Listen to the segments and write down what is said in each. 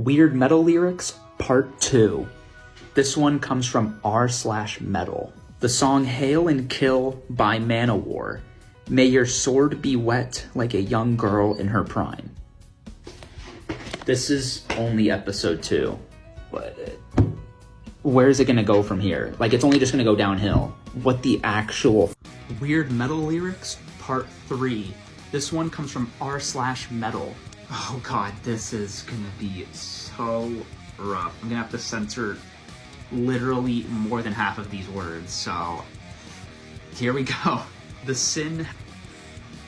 Weird Metal Lyrics, Part 2. This one comes from r/metal. The song Hail and Kill by Manowar. May your sword be wet like a young girl in her prime. This is only episode 2. But where is it gonna go from here? Like, it's only just gonna go downhill. What the actual... Weird Metal Lyrics, Part 3. This one comes from r/metal. Oh god, this is gonna be so rough. I'm gonna have to censor literally more than half of these words, so here we go. The Sin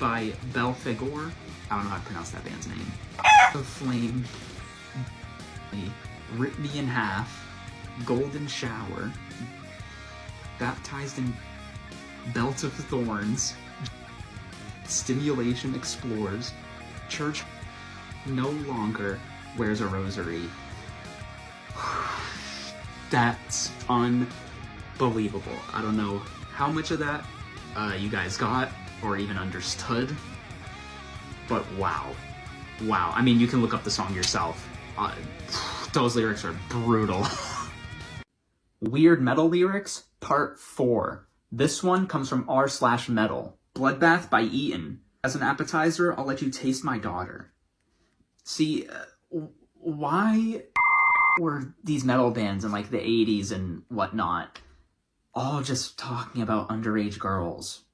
by Belphegor. I don't know how to pronounce that band's name. The Flame. Rip Me in Half. Golden Shower. Baptized in Belt of Thorns. Stimulation Explores. Church no longer wears a rosary. That's unbelievable. I don't know how much of that you guys got or even understood, but wow. Wow. I mean, you can look up the song yourself. Those lyrics are brutal. Weird Metal Lyrics, Part 4. This one comes from r/metal. Bloodbath by Eaton. As an appetizer, I'll let you taste my daughter. See, why were these metal bands in like the 80s and whatnot all just talking about underage girls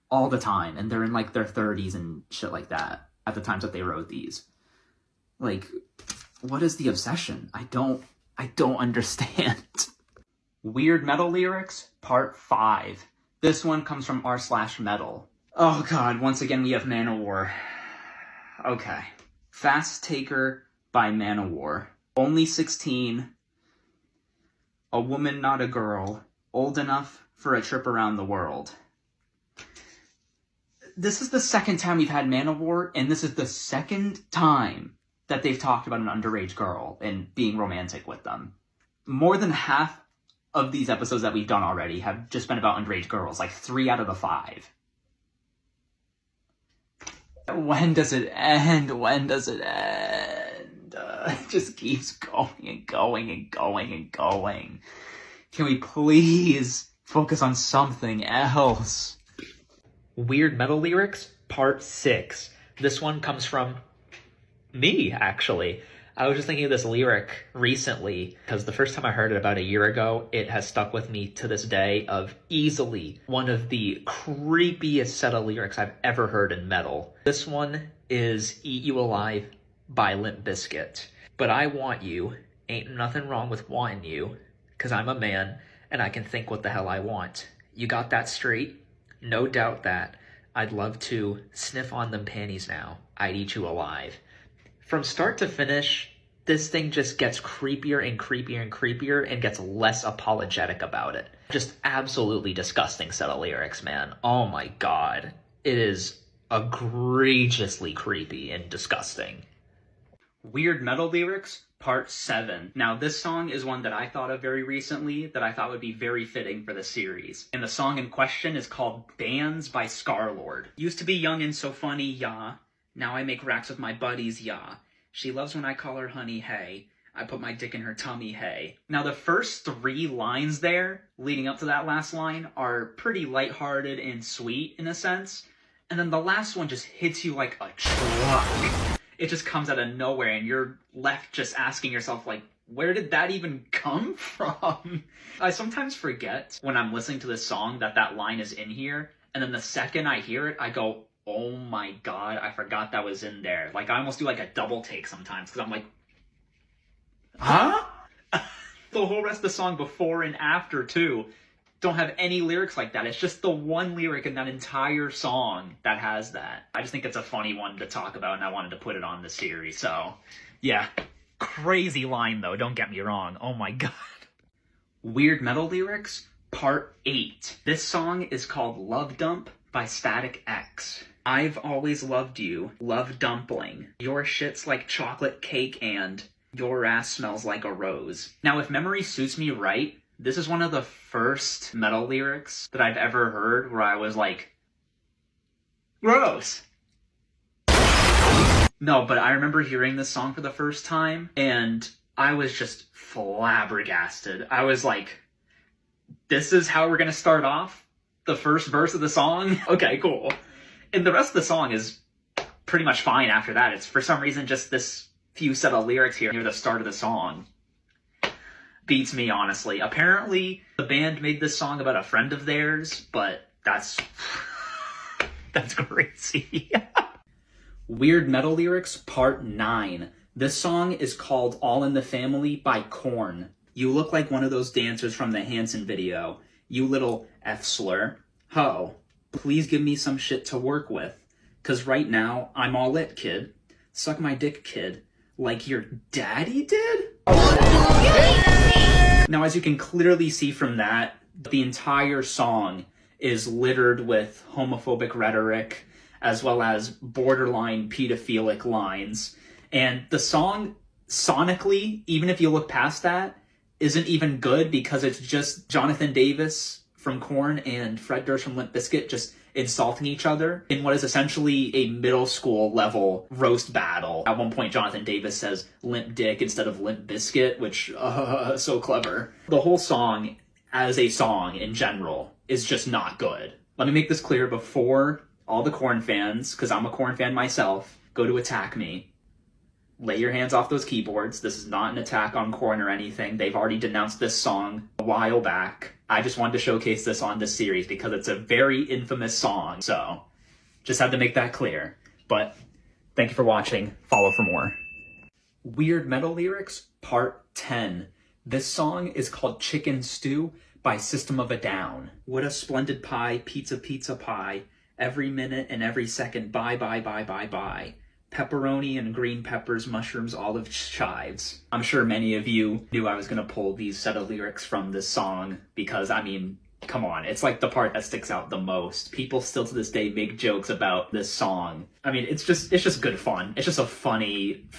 all the time, and they're in like their 30s and shit like that at the times that they wrote these? Like, what is the obsession? I don't understand. Weird Metal Lyrics, Part 5. This one comes from r/metal. Oh god, once again we have Manowar. Okay. Fast Taker by Manowar. Only 16. A woman, not a girl. Old enough for a trip around the world. This is the second time we've had Manowar, and this is the second time that they've talked about an underage girl and being romantic with them. More than half of these episodes that we've done already have just been about underage girls, like 3 out of the 5. When does it end? When does it end? It just keeps going and going and going and going. Can we please focus on something else? Weird Metal Lyrics, Part 6. This one comes from me, actually. I was just thinking of this lyric recently, because the first time I heard it about a year ago, it has stuck with me to this day, of easily one of the creepiest set of lyrics I've ever heard in metal. This one is Eat You Alive by Limp Bizkit. But I want you, ain't nothing wrong with wanting you, because I'm a man, and I can think what the hell I want. You got that straight? No doubt that. I'd love to sniff on them panties now. I'd eat you alive. From start to finish, this thing just gets creepier and creepier and creepier and gets less apologetic about it. Just absolutely disgusting set of lyrics, man. Oh my god. It is egregiously creepy and disgusting. Weird Metal Lyrics, Part 7. Now, this song is one that I thought of very recently that I thought would be very fitting for the series. And the song in question is called Bands by Scarlxrd. Used to be young and so funny, yeah. Now I make racks with my buddies, yeah. She loves when I call her honey, hey. I put my dick in her tummy, hey. Now the first 3 lines there, leading up to that last line, are pretty lighthearted and sweet in a sense. And then the last one just hits you like a truck. It just comes out of nowhere and you're left just asking yourself, like, where did that even come from? I sometimes forget when I'm listening to this song that that line is in here. And then the second I hear it, I go, oh my god, I forgot that was in there. Like, I almost do like a double take sometimes, because I'm like, huh? The whole rest of the song before and after, too, don't have any lyrics like that. It's just the one lyric in that entire song that has that. I just think it's a funny one to talk about, and I wanted to put it on the series. So, yeah. Crazy line, though, don't get me wrong. Oh my god. Weird Metal Lyrics, Part 8. This song is called Love Dump by Static X. I've always loved you, love dumpling. Your shit's like chocolate cake and your ass smells like a rose. Now, if memory suits me right, this is one of the first metal lyrics that I've ever heard where I was like, gross. No, but I remember hearing this song for the first time, and I was just flabbergasted. I was like, this is how we're gonna start off the first verse of the song? Okay, cool. And the rest of the song is pretty much fine after that. It's for some reason just this few set of lyrics here near the start of the song beats me, honestly. Apparently, the band made this song about a friend of theirs, but that's crazy. Weird Metal Lyrics Part 9. This song is called All in the Family by Korn. You look like one of those dancers from the Hanson video. You little F-slur. Ho, please give me some shit to work with. 'Cause right now, I'm all lit, kid. Suck my dick, kid. Like your daddy did? Now, as you can clearly see from that, the entire song is littered with homophobic rhetoric, as well as borderline pedophilic lines. And the song, sonically, even if you look past that, isn't even good because it's just Jonathan Davis from Korn and Fred Durst from Limp Bizkit just insulting each other in what is essentially a middle school level roast battle. At one point, Jonathan Davis says Limp Dick instead of Limp Bizkit, which, so clever. The whole song, as a song in general, is just not good. Let me make this clear before all the Korn fans, because I'm a Korn fan myself, go to attack me. Lay your hands off those keyboards. This is not an attack on Korn or anything. They've already denounced this song a while back. I just wanted to showcase this on this series because it's a very infamous song. So, just had to make that clear. But, thank you for watching. Follow for more. Weird Metal Lyrics, Part 10. This song is called Chicken Stew by System of a Down. What a splendid pie, pizza, pizza pie. Every minute and every second, bye, bye, bye, bye, bye. Pepperoni and green peppers, mushrooms, olive chives. I'm sure many of you knew I was going to pull these set of lyrics from this song because, I mean, come on, it's like the part that sticks out the most. People still to this day make jokes about this song. I mean, it's just good fun. It's just a funny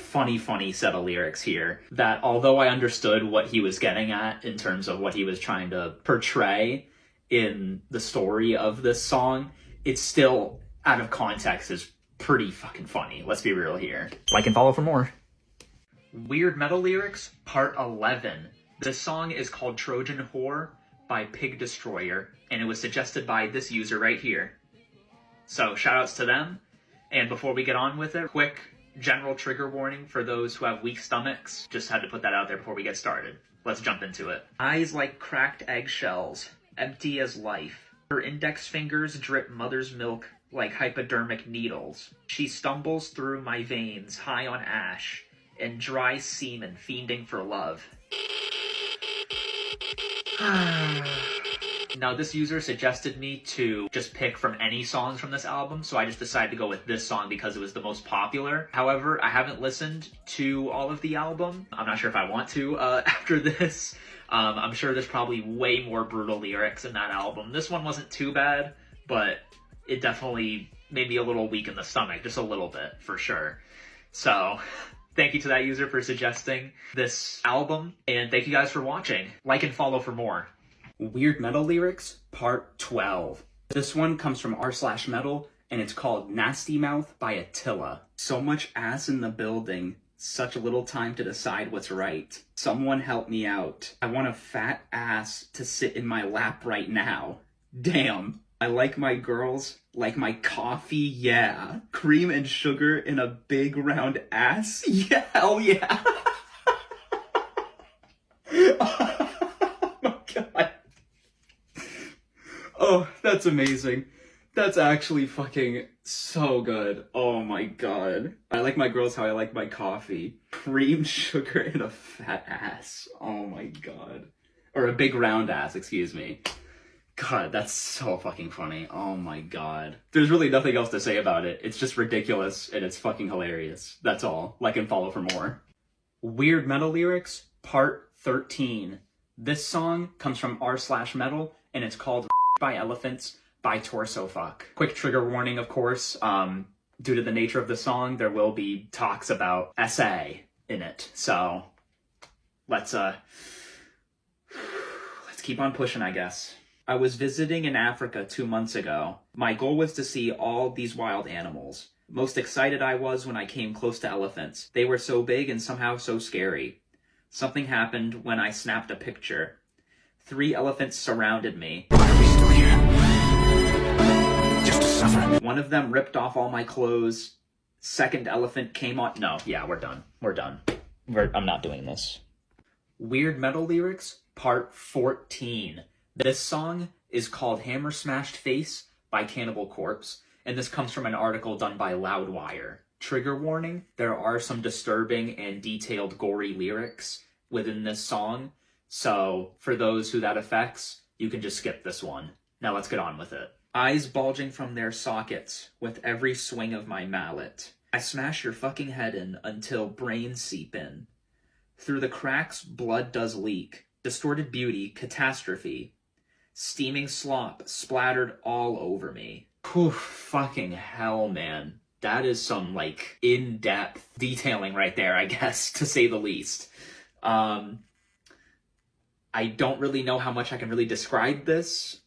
set of lyrics here that, although I understood what he was getting at in terms of what he was trying to portray in the story of this song, it's still, out of context, is pretty fucking funny. Let's be real here. Like and follow for more. Weird Metal Lyrics, Part 11. This song is called Trojan Whore by Pig Destroyer, and it was suggested by this user right here. So, shoutouts to them. And before we get on with it, quick general trigger warning for those who have weak stomachs. Just had to put that out there before we get started. Let's jump into it. Eyes like cracked eggshells, empty as life. Her index fingers drip mother's milk like hypodermic needles. She stumbles through my veins, high on ash, and dry semen fiending for love. Now, this user suggested me to just pick from any songs from this album, so I just decided to go with this song because it was the most popular. However, I haven't listened to all of the album. I'm not sure if I want to after this. I'm sure there's probably way more brutal lyrics in that album. This one wasn't too bad, but it definitely made me a little weak in the stomach, just a little bit, for sure. So, thank you to that user for suggesting this album, and thank you guys for watching. Like and follow for more. Weird Metal Lyrics, Part 12. This one comes from r/metal, and it's called Nasty Mouth by Attila. So much ass in the building, such little time to decide what's right. Someone help me out. I want a fat ass to sit in my lap right now. Damn. I like my girls, like my coffee, yeah. Cream and sugar in a big round ass, yeah, hell yeah. Oh my god. Oh, that's amazing. That's actually fucking so good. Oh my god. I like my girls how I like my coffee. Cream, sugar in a fat ass. Oh my god. Or a big round ass, excuse me. God, that's so fucking funny. Oh my god. There's really nothing else to say about it. It's just ridiculous, and it's fucking hilarious. That's all. Like and follow for more. Weird Metal Lyrics, Part 13. This song comes from r/metal, and it's called by Elephants by Torsofuck. Quick trigger warning, of course. Due to the nature of the song, there will be talks about SA in it. So, let's keep on pushing, I guess. I was visiting in Africa 2 months ago. My goal was to see all these wild animals. Most excited I was when I came close to elephants. They were so big and somehow so scary. Something happened when I snapped a picture. 3 elephants surrounded me. Why are we still here? Just to suffer. One of them ripped off all my clothes. Second elephant came on. No, yeah, we're done. We're done. I'm not doing this. Weird Metal Lyrics, Part 14. This song is called Hammer Smashed Face by Cannibal Corpse, and this comes from an article done by Loudwire. Trigger warning, there are some disturbing and detailed gory lyrics within this song, so for those who that affects, you can just skip this one. Now let's get on with it. Eyes bulging from their sockets with every swing of my mallet. I smash your fucking head in until brains seep in. Through the cracks, blood does leak. Distorted beauty, catastrophe. Steaming slop splattered all over me. Whew, fucking hell, man. That is some, like, in-depth detailing right there, I guess, to say the least. I don't really know how much I can really describe this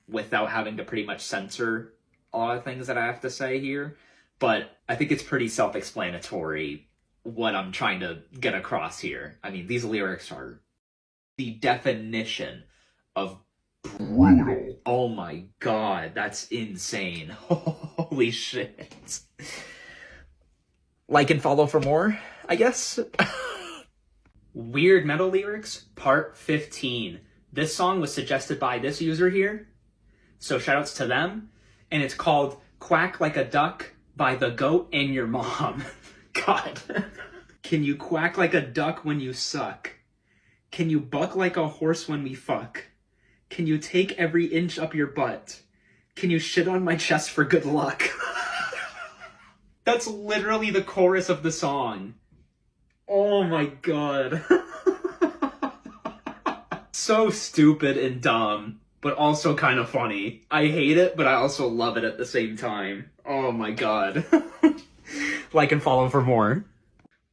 without having to pretty much censor a lot of things that I have to say here. But I think it's pretty self-explanatory what I'm trying to get across here. I mean, these lyrics are the definition of brutal. Oh my god, that's insane. Holy shit. Like and follow for more, I guess. Weird Metal Lyrics, Part 15. This song was suggested by this user here, so shoutouts to them. And it's called Quack Like a Duck by the Goat and Your Mom. God. Can you quack like a duck when you suck? Can you buck like a horse when we fuck? Can you take every inch up your butt? Can you shit on my chest for good luck? That's literally the chorus of the song. Oh my god. So stupid and dumb, but also kind of funny. I hate it, but I also love it at the same time. Oh my god. Like and follow for more.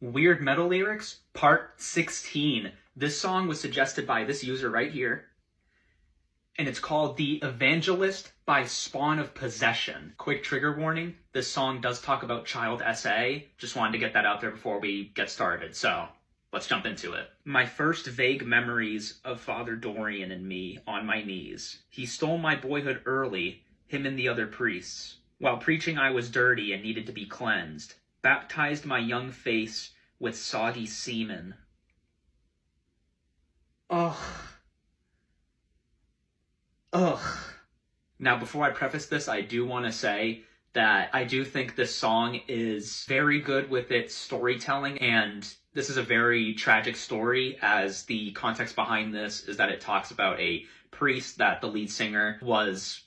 Weird Metal Lyrics, Part 16. This song was suggested by this user right here. And it's called The Evangelist by Spawn of Possession. Quick trigger warning, this song does talk about child SA. Just wanted to get that out there before we get started, so let's jump into it. My first vague memories of Father Dorian and me on my knees. He stole my boyhood early, him and the other priests. While preaching I was dirty and needed to be cleansed. Baptized my young face with soggy semen. Ugh. Ugh. Now, before I preface this, I do want to say that I do think this song is very good with its storytelling, and this is a very tragic story, as the context behind this is that it talks about a priest that the lead singer was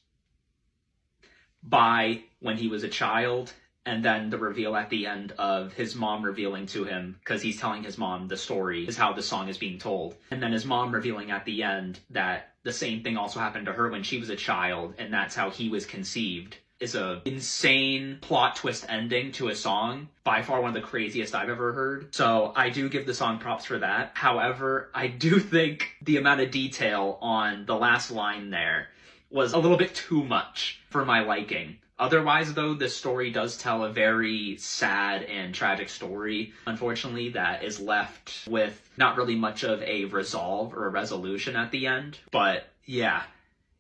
by when he was a child, and then the reveal at the end of his mom revealing to him, because he's telling his mom the story, is how the song is being told. And then his mom revealing at the end that the same thing also happened to her when she was a child, and that's how he was conceived, is a insane plot twist ending to a song. By far one of the craziest I've ever heard. So I do give the song props for that. However, I do think the amount of detail on the last line there was a little bit too much for my liking. Otherwise, though, this story does tell a very sad and tragic story, unfortunately, that is left with not really much of a resolve or a resolution at the end. But yeah,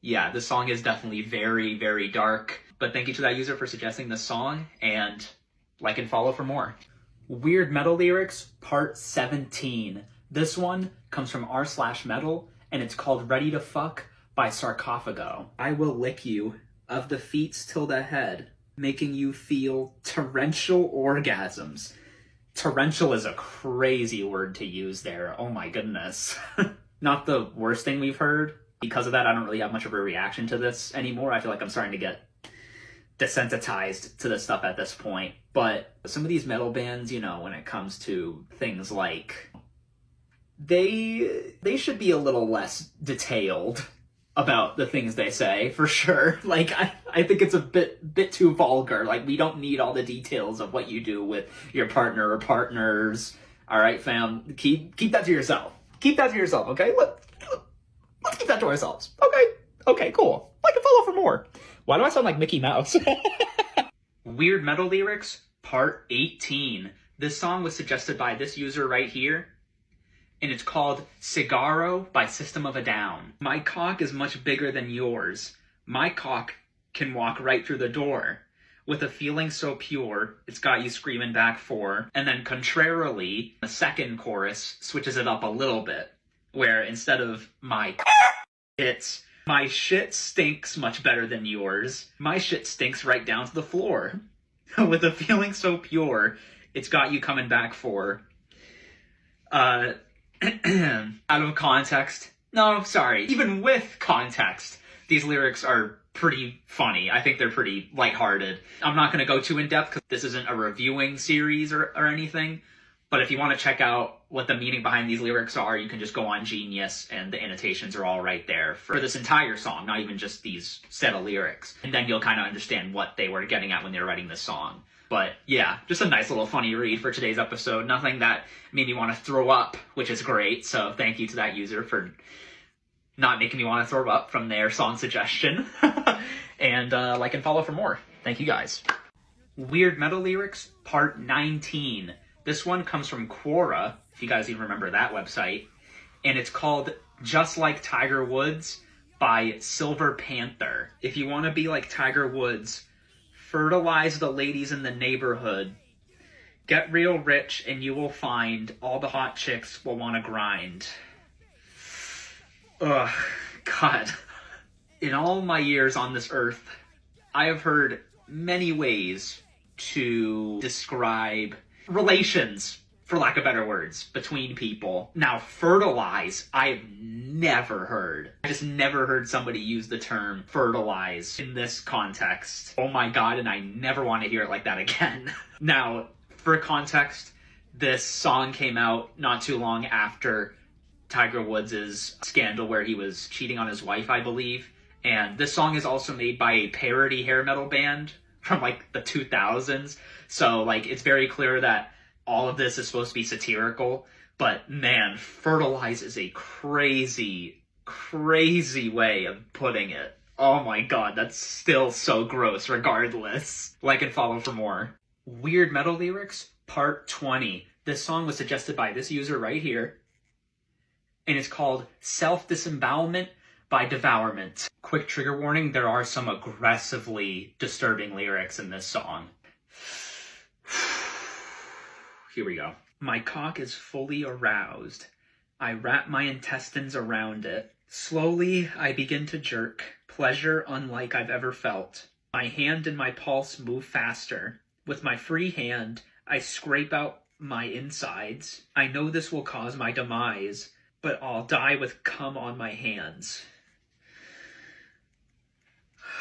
this song is definitely very, very dark. But thank you to that user for suggesting this song, and like and follow for more. Weird Metal Lyrics, Part 17. This one comes from r/metal, and it's called Ready to Fuck by Sarcófago. I will lick you of the feet till the head, making you feel torrential orgasms. Torrential is a crazy word to use there. Oh my goodness. Not the worst thing we've heard. Because of that, I don't really have much of a reaction to this anymore. I feel like I'm starting to get desensitized to this stuff at this point. But some of these metal bands, you know, when it comes to things like, they should be a little less detailed about the things they say, for sure. Like, I think it's a bit too vulgar. Like, we don't need all the details of what you do with your partner or partners. All right, fam, keep that to yourself. Keep that to yourself, okay? Let's keep that to ourselves. Okay, cool. Like and follow for more. Why do I sound like Mickey Mouse? Weird Metal Lyrics, Part 18. This song was suggested by this user right here, and it's called Cigaro by System of a Down. My cock is much bigger than yours. My cock can walk right through the door. With a feeling so pure, it's got you screaming back for. And then contrarily, the second chorus switches it up a little bit, where instead of my it's my shit stinks much better than yours. My shit stinks right down to the floor. With a feeling so pure, it's got you coming back for. Out of context. No, sorry. Even with context, these lyrics are pretty funny. I think they're pretty lighthearted. I'm not going to go too in-depth because this isn't a reviewing series or anything. But if you want to check out what the meaning behind these lyrics are, you can just go on Genius, and the annotations are all right there for this entire song, not even just these set of lyrics. And then you'll kind of understand what they were getting at when they were writing this song. But yeah, just a nice little funny read for today's episode. Nothing that made me want to throw up, which is great. So thank you to that user for not making me want to throw up from their song suggestion. And like and follow for more. Thank you guys. Weird Metal Lyrics, Part 19. This one comes from Quora, if you guys even remember that website. And it's called Just Like Tiger Woods by Silver Panther. If you want to be like Tiger Woods, fertilize the ladies in the neighborhood. Get real rich and you will find all the hot chicks will want to grind. Ugh, God. In all my years on this earth, I have heard many ways to describe relations, for lack of better words, between people. Now, fertilize, I've never heard. I just never heard somebody use the term fertilize in this context. Oh my God, and I never want to hear it like that again. Now, for context, this song came out not too long after Tiger Woods' scandal where he was cheating on his wife, I believe. And this song is also made by a parody hair metal band from like the 2000s. So like it's very clear that all of this is supposed to be satirical. But man, fertilize is a crazy, crazy way of putting it. Oh my God, that's still so gross regardless. Like and follow for more. Weird Metal Lyrics, Part 20. This song was suggested by this user right here. And it's called Self-Disembowelment by Devourment. Quick trigger warning, there are some aggressively disturbing lyrics in this song. Here we go. My cock is fully aroused. I wrap my intestines around it. Slowly, I begin to jerk. Pleasure unlike I've ever felt. My hand and my pulse move faster. With my free hand, I scrape out my insides. I know this will cause my demise, but I'll die with cum on my hands.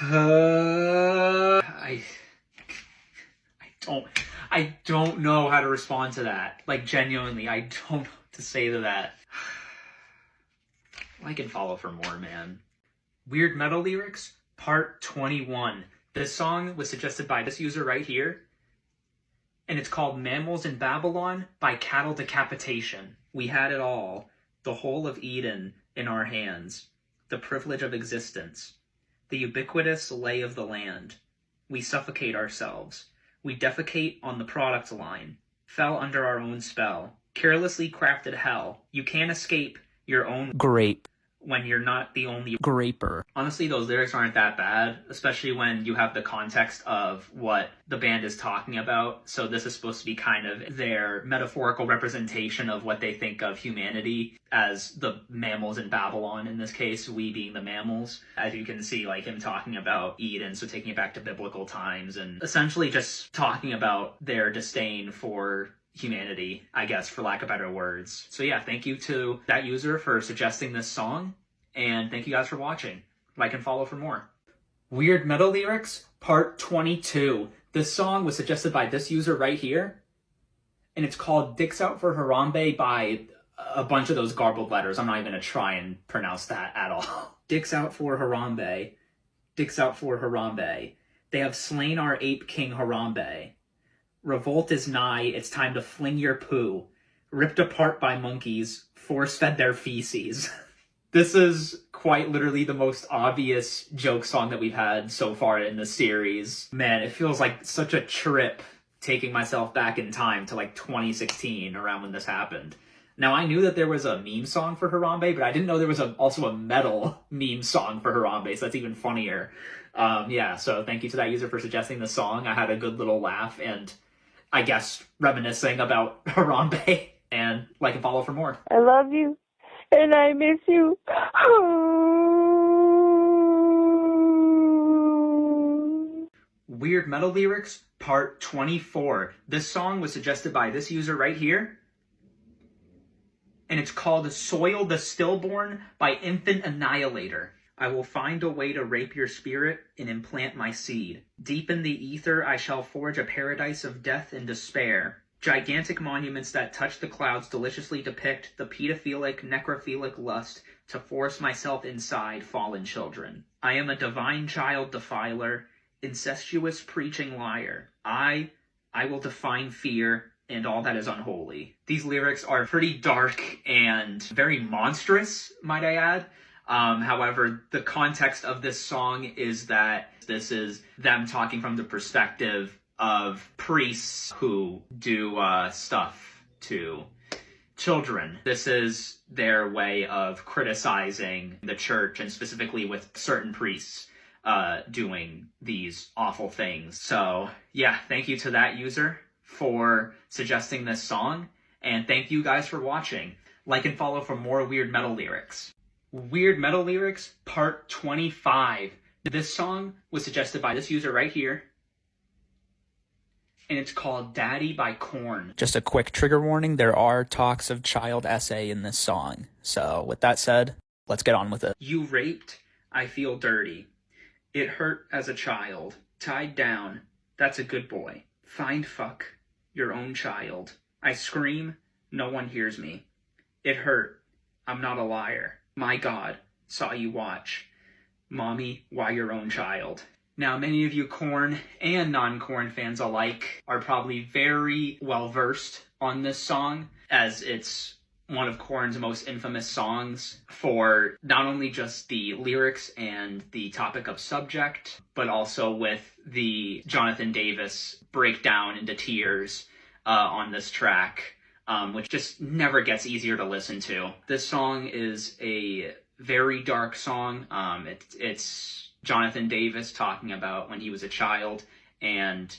I don't know how to respond to that. Like, genuinely, I don't know what to say to that. Like and follow for more, man. Weird Metal Lyrics, Part 21. This song was suggested by this user right here. And it's called Mammals in Babylon by Cattle Decapitation. We had it all. The whole of Eden in our hands. The privilege of existence. The ubiquitous lay of the land. We suffocate ourselves. We defecate on the product line. Fell under our own spell. Carelessly crafted hell. You can't escape your own grape when you're not the only graper. Honestly, those lyrics aren't that bad, especially when you have the context of what the band is talking about. So this is supposed to be kind of their metaphorical representation of what they think of humanity as the mammals in Babylon, in this case, we being the mammals. As you can see, like him talking about Eden, so taking it back to biblical times, and essentially just talking about their disdain for humanity, I guess, for lack of better words. So yeah, thank you to that user for suggesting this song, and thank you guys for watching. Like and follow for more. Weird Metal Lyrics, Part 22. This song was suggested by this user right here, and it's called Dicks Out For Harambe by a bunch of those garbled letters. I'm not even going to try and pronounce that at all. Dicks Out For Harambe. Dicks Out For Harambe. They have slain our ape king Harambe. Revolt is nigh, it's time to fling your poo. Ripped apart by monkeys, force-fed their feces. This is quite literally the most obvious joke song that we've had so far in the series. Man, it feels like such a trip taking myself back in time to like 2016, around when this happened. Now, I knew that there was a meme song for Harambe, but I didn't know there was also a metal meme song for Harambe, so that's even funnier. Yeah, so thank you to that user for suggesting the song. I had a good little laugh, and I guess reminiscing about Harambe. And like and follow for more. I love you, and I miss you. Weird Metal Lyrics, Part 24. This song was suggested by this user right here. And it's called Soil the Stillborn by Infant Annihilator. I will find a way to rape your spirit and implant my seed. Deep in the ether I shall forge a paradise of death and despair. Gigantic monuments that touch the clouds deliciously depict the pedophilic, necrophilic lust to force myself inside fallen children. I am a divine child defiler, incestuous preaching liar. I will define fear and all that is unholy. These lyrics are pretty dark and very monstrous, might I add. However, the context of this song is that this is them talking from the perspective of priests who do stuff to children. This is their way of criticizing the church, and specifically with certain priests doing these awful things. So yeah, thank you to that user for suggesting this song, and thank you guys for watching. Like and follow for more Weird Metal Lyrics. Weird Metal Lyrics, Part 25. This song was suggested by this user right here, and it's called Daddy by Korn. Just a quick trigger warning, there are talks of child essay in this song. So with that said, let's get on with it. You raped, I feel dirty. It hurt as a child. Tied down, that's a good boy. Find fuck, your own child. I scream, no one hears me. It hurt, I'm not a liar. My God, saw you watch. Mommy, why your own child? Now, many of you Korn and non-Korn fans alike are probably very well versed on this song, as it's one of Korn's most infamous songs for not only just the lyrics and the topic of subject, but also with the Jonathan Davis breakdown into tears on this track, which just never gets easier to listen to. This song is a very dark song. It's Jonathan Davis talking about when he was a child and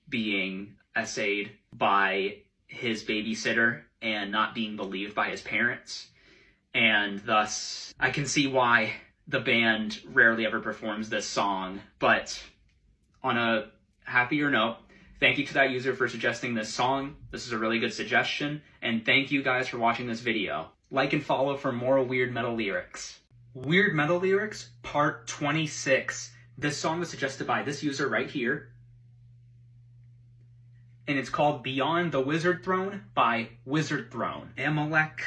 being essayed by his babysitter and not being believed by his parents. And thus, I can see why the band rarely ever performs this song. But on a happier note, thank you to that user for suggesting this song. This is a really good suggestion. And thank you guys for watching this video. Like and follow for more Weird Metal Lyrics. Weird Metal Lyrics, Part 26. This song was suggested by this user right here. And it's called Beyond the Wizard Throne by Wizard Throne. Amalek,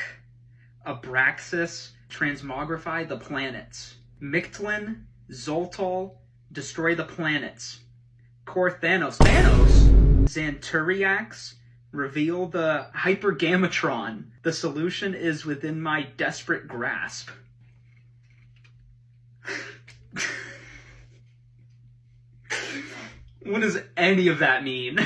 Abraxas, transmogrify the planets. Mictlan, Zoltal, destroy the planets. Thanos, Xanturiax, reveal the Hypergamatron. The solution is within my desperate grasp. What does any of that mean?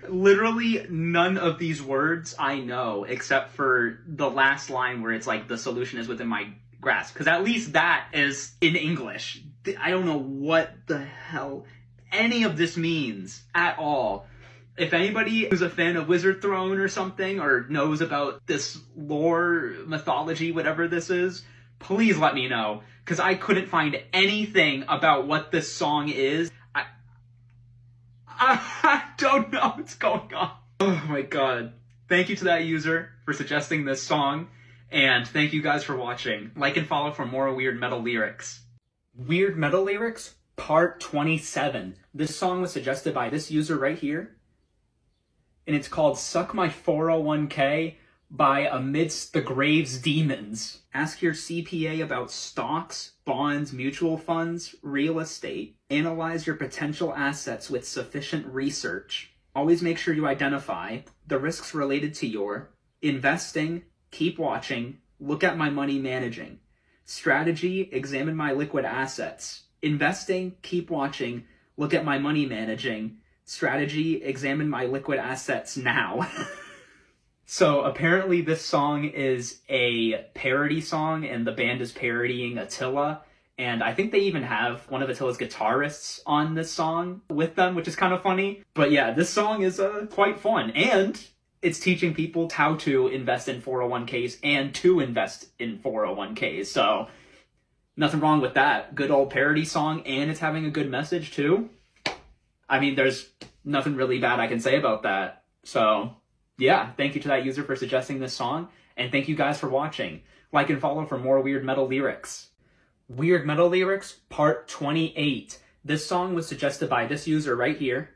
Literally none of these words I know, except for the last line where it's like, the solution is within my grasp. Because at least that is in English. I don't know what the hell any of this means at all. If anybody who's a fan of Wizard Throne or something, or knows about this lore, mythology, whatever this is, please let me know. Because I couldn't find anything about what this song is. I don't know what's going on. Oh my god. Thank you to that user for suggesting this song. And thank you guys for watching. Like and follow for more Weird Metal Lyrics. Weird Metal Lyrics, Part 27. This song was suggested by this user right here. And it's called Suck My 401k by Amidst the Grave's Demons. Ask your CPA about stocks, bonds, mutual funds, real estate. Analyze your potential assets with sufficient research. Always make sure you identify the risks related to your investing, keep watching, look at my money managing. Strategy, examine my liquid assets. Investing, keep watching, look at my money managing. Strategy, examine my liquid assets now. So apparently this song is a parody song, and the band is parodying Attila. And I think they even have one of Attila's guitarists on this song with them, which is kind of funny. But yeah, this song is quite fun. And it's teaching people how to invest in 401ks and to invest in 401ks. So nothing wrong with that. Good old parody song, and it's having a good message too. I mean, there's nothing really bad I can say about that. So yeah, thank you to that user for suggesting this song, and thank you guys for watching. Like and follow for more Weird Metal Lyrics. Weird Metal Lyrics, Part 28. This song was suggested by this user right here.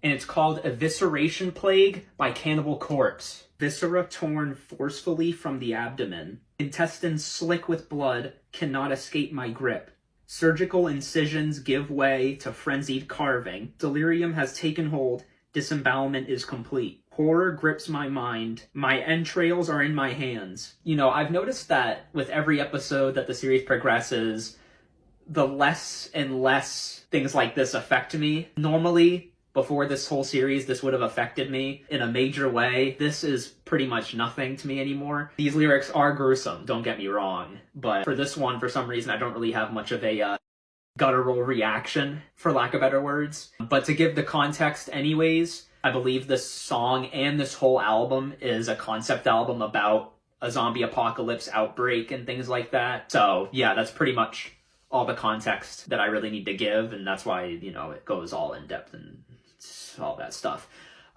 And it's called Evisceration Plague by Cannibal Corpse. Viscera torn forcefully from the abdomen. Intestines slick with blood cannot escape my grip. Surgical incisions give way to frenzied carving. Delirium has taken hold. Disembowelment is complete. Horror grips my mind. My entrails are in my hands. You know, I've noticed that with every episode that the series progresses, the less and less things like this affect me. Normally, before this whole series, this would have affected me in a major way. This is pretty much nothing to me anymore. These lyrics are gruesome, don't get me wrong. But for this one, for some reason, I don't really have much of a guttural reaction, for lack of better words. But to give the context anyways, I believe this song and this whole album is a concept album about a zombie apocalypse outbreak and things like that. So yeah, that's pretty much all the context that I really need to give, and that's why, you know, it goes all in depth and all that stuff.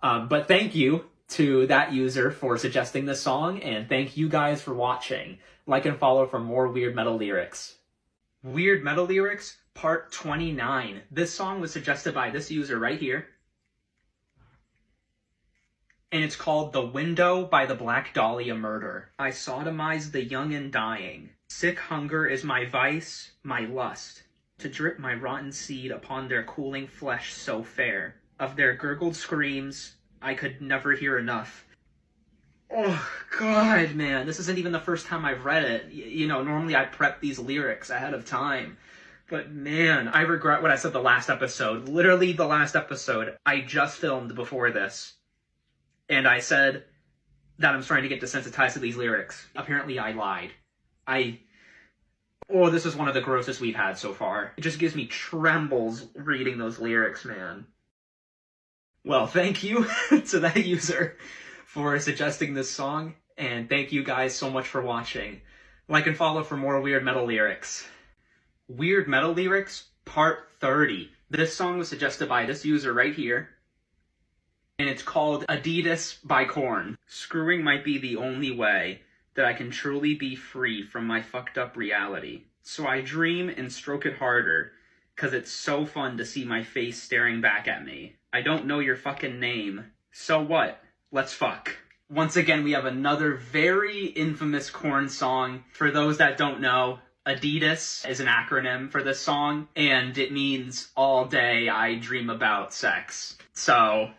But thank you to that user for suggesting this song, and thank you guys for watching. Like and follow for more Weird Metal Lyrics. Weird Metal Lyrics, Part 29. This song was suggested by this user right here. And it's called The Window by the Black Dahlia Murder. I sodomize the young and dying. Sick hunger is my vice, my lust, to drip my rotten seed upon their cooling flesh so fair. Of their gurgled screams, I could never hear enough. Oh, God, man. This isn't even the first time I've read it. You know, normally I prep these lyrics ahead of time. But, man, I regret what I said the last episode. Literally the last episode I just filmed before this. And I said that I'm starting to get desensitized to these lyrics. Apparently I lied. This is one of the grossest we've had so far. It just gives me trembles reading those lyrics, man. Well, thank you to that user for suggesting this song, and thank you guys so much for watching. Like and follow for more Weird Metal Lyrics. Weird Metal Lyrics, Part 30. This song was suggested by this user right here, and it's called A.D.I.D.A.S by Korn. Screwing might be the only way that I can truly be free from my fucked up reality. So I dream and stroke it harder, 'cause it's so fun to see my face staring back at me. I don't know your fucking name. So what? Let's fuck. Once again, we have another very infamous Korn song. For those that don't know, A.D.I.D.A.S is an acronym for this song, and it means all day I dream about sex. So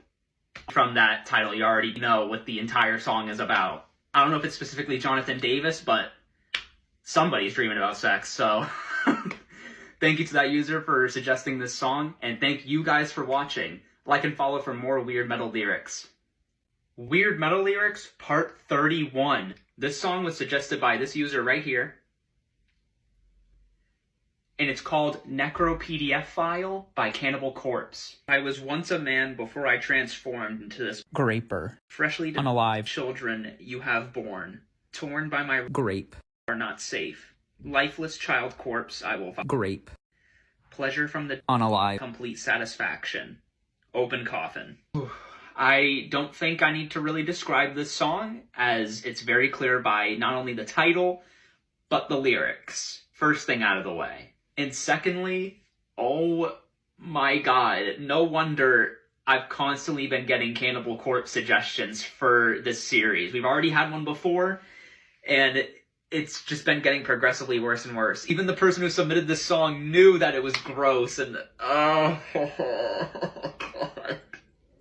from that title, you already know what the entire song is about. I don't know if it's specifically Jonathan Davis, but somebody's dreaming about sex, so thank you to that user for suggesting this song, and thank you guys for watching. Like and follow for more Weird Metal Lyrics. Weird Metal Lyrics, Part 31. This song was suggested by this user right here, and it's called Necro PDF File by Cannibal Corpse. I was once a man before I transformed into this Graper. freshly Unalive. Children you have born, torn by my Grape. are not safe. Lifeless child corpse I will find. Grape. Pleasure from the Unalive. complete satisfaction. Open coffin. I don't think I need to really describe this song, as it's very clear by not only the title, but the lyrics. First thing out of the way. And secondly, oh my god, no wonder I've constantly been getting Cannibal Corpse suggestions for this series. We've already had one before, and it's just been getting progressively worse and worse. Even the person who submitted this song knew that it was gross, and oh god.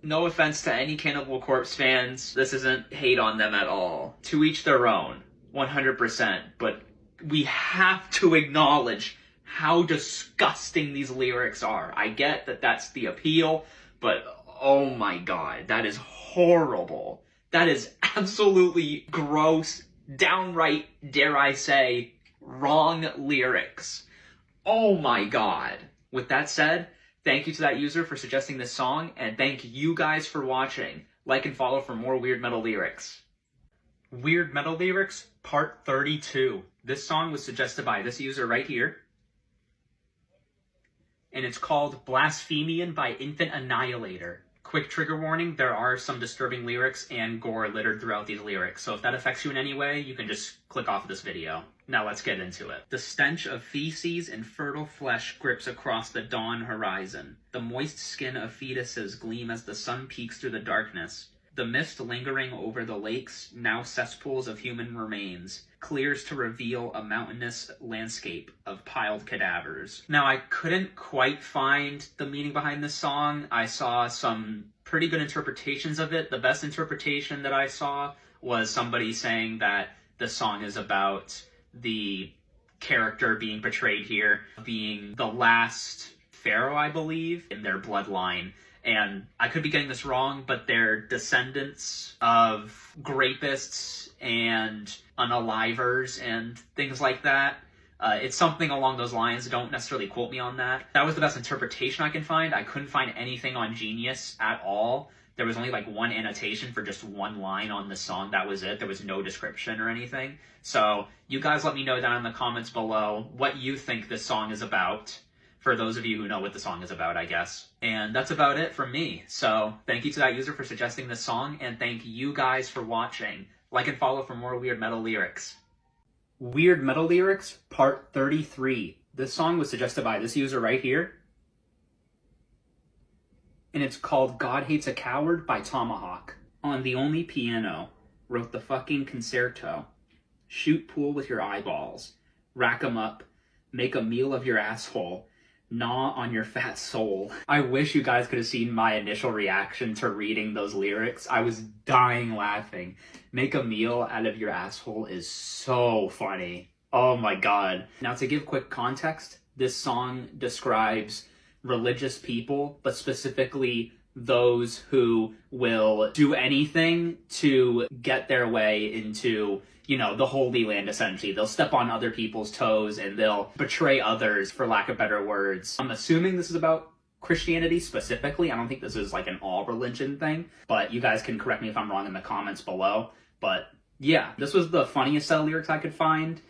No offense to any Cannibal Corpse fans, this isn't hate on them at all. To each their own. 100%, but we have to acknowledge how disgusting these lyrics are. I get that that's the appeal, but oh my god, that is horrible. That is absolutely gross, downright, dare I say, wrong lyrics. Oh my god. With that said, thank you to that user for suggesting this song, and thank you guys for watching. Like and follow for more Weird Metal Lyrics. Weird Metal Lyrics, Part 32. This song was suggested by this user right here. And it's called Blasphemian by Infant Annihilator. Quick trigger warning, there are some disturbing lyrics and gore littered throughout these lyrics, so if that affects you in any way, you can just click off this video. Now let's get into it. The stench of feces and fertile flesh grips across the dawn horizon. The moist skin of fetuses gleam as the sun peeks through the darkness. The mist lingering over the lakes, now cesspools of human remains, clears to reveal a mountainous landscape of piled cadavers. Now, I couldn't quite find the meaning behind this song. I saw some pretty good interpretations of it. The best interpretation that I saw was somebody saying that the song is about the character being portrayed here being the last pharaoh, I believe, in their bloodline. And I could be getting this wrong, but they're descendants of rapists and unalivers and things like that. It's something along those lines. Don't necessarily quote me on that. That was the best interpretation I can find. I couldn't find anything on Genius at all. There was only like one annotation for just one line on the song. That was it. There was no description or anything. So you guys let me know down in the comments below what you think this song is about. For those of you who know what the song is about, I guess. And that's about it from me. So thank you to that user for suggesting this song, and thank you guys for watching. Like and follow for more Weird Metal Lyrics. Weird Metal Lyrics, Part 33. This song was suggested by this user right here. And it's called God Hates a Coward by Tomahawk. On the only piano, wrote the fucking concerto. Shoot pool with your eyeballs. Rack 'em up. Make a meal of your asshole. Gnaw on your fat soul. I wish you guys could have seen my initial reaction to reading those lyrics. I was dying laughing. Make a meal out of your asshole is so funny. Oh my god. Now to give quick context, this song describes religious people, but specifically those who will do anything to get their way into, you know, the Holy Land, essentially. They'll step on other people's toes and they'll betray others, for lack of better words. I'm assuming this is about Christianity specifically. I don't think this is like an all religion thing, but you guys can correct me if I'm wrong in the comments below. But yeah, this was the funniest set of lyrics I could find.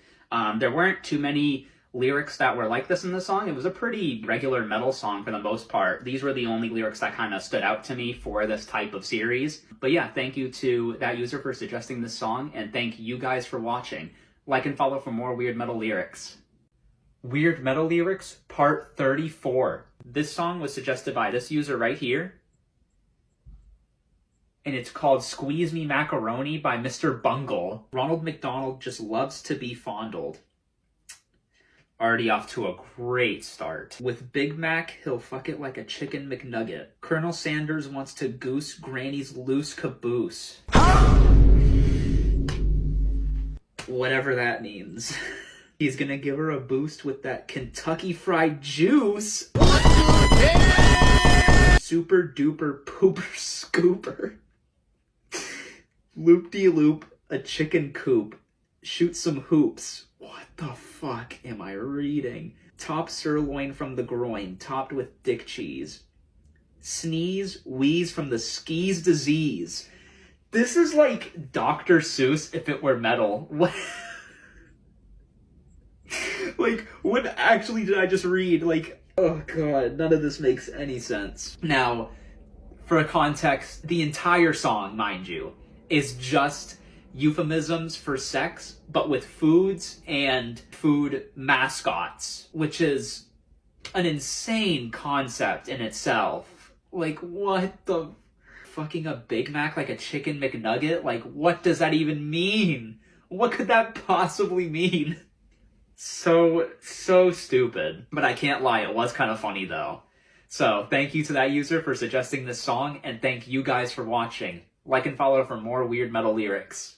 There weren't too many lyrics that were like this in the song. It was a pretty regular metal song for the most part. These were the only lyrics that kind of stood out to me for this type of series. But yeah, thank you to that user for suggesting this song, and thank you guys for watching. Like and follow for more Weird Metal Lyrics. Weird Metal Lyrics, Part 34. This song was suggested by this user right here. And it's called Squeeze Me Macaroni by Mr. Bungle. Ronald McDonald just loves to be fondled. Already off to a great start. With Big Mac, he'll fuck it like a chicken McNugget. Colonel Sanders wants to goose Granny's loose caboose. Whatever that means. He's gonna give her a boost with that Kentucky Fried Juice. Super duper pooper scooper. Loop-de-loop, a chicken coop. Shoot some hoops. What the fuck am I reading? Top sirloin from the groin, topped with dick cheese. Sneeze, wheeze from the skis disease. This is like Dr. Seuss if it were metal. What? Like, what actually did I just read? Like, oh god, none of this makes any sense. Now, for context, the entire song, mind you, is just euphemisms for sex, but with foods and food mascots, which is an insane concept in itself. Like, what the... Fucking a Big Mac like a chicken McNugget? Like, what does that even mean? What could that possibly mean? So stupid. But I can't lie, it was kind of funny though. So, thank you to that user for suggesting this song, and thank you guys for watching. Like and follow for more Weird Metal Lyrics.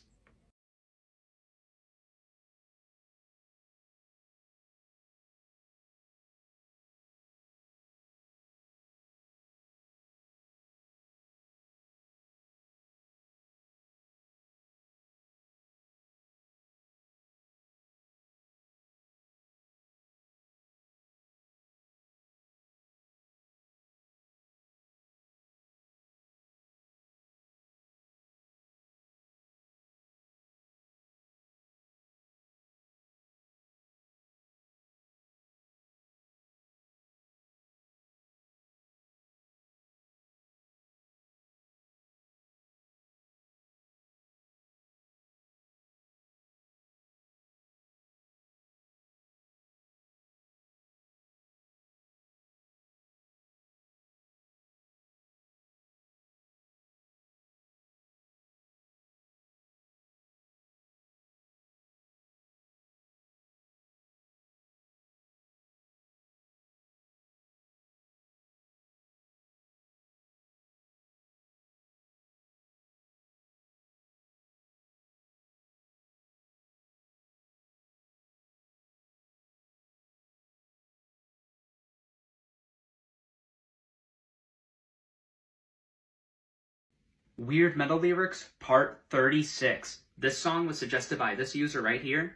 Weird Metal Lyrics, Part 36. This song was suggested by this user right here.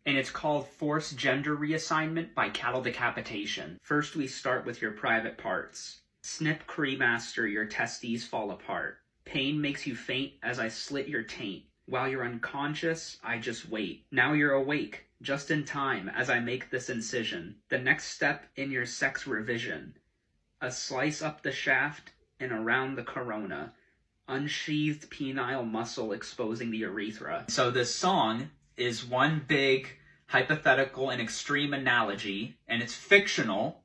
And it's called Forced Gender Reassignment by Cattle Decapitation. First we start with your private parts. Snip cremaster, your testes fall apart. Pain makes you faint as I slit your taint. While you're unconscious, I just wait. Now you're awake, just in time as I make this incision. The next step in your sex revision. A slice up the shaft and around the corona. Unsheathed penile muscle exposing the urethra. So this song is one big hypothetical and extreme analogy, and it's fictional.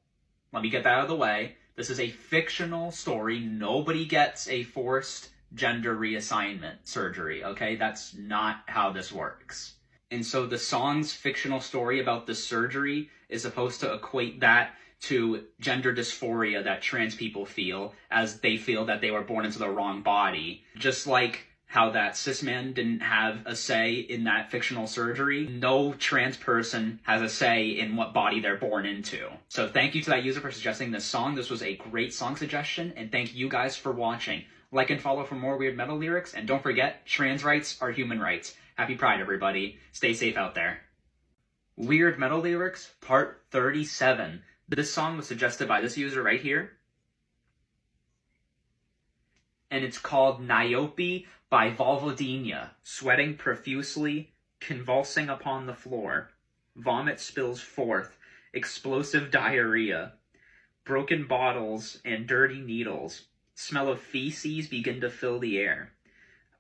Let me get that out of the way. This is a fictional story. Nobody gets a forced gender reassignment surgery, okay? That's not how this works. And so the song's fictional story about the surgery is supposed to equate that to gender dysphoria that trans people feel, as they feel that they were born into the wrong body. Just like how that cis man didn't have a say in that fictional surgery, no trans person has a say in what body they're born into. So thank you to that user for suggesting this song. This was a great song suggestion, and thank you guys for watching. Like and follow for more Weird Metal Lyrics, and don't forget, trans rights are human rights. Happy Pride, everybody. Stay safe out there. Weird Metal Lyrics, Part 37. This song was suggested by this user right here. And it's called Niobe by Volvodina. Sweating profusely, convulsing upon the floor. Vomit spills forth, explosive diarrhea. Broken bottles and dirty needles. Smell of feces begin to fill the air.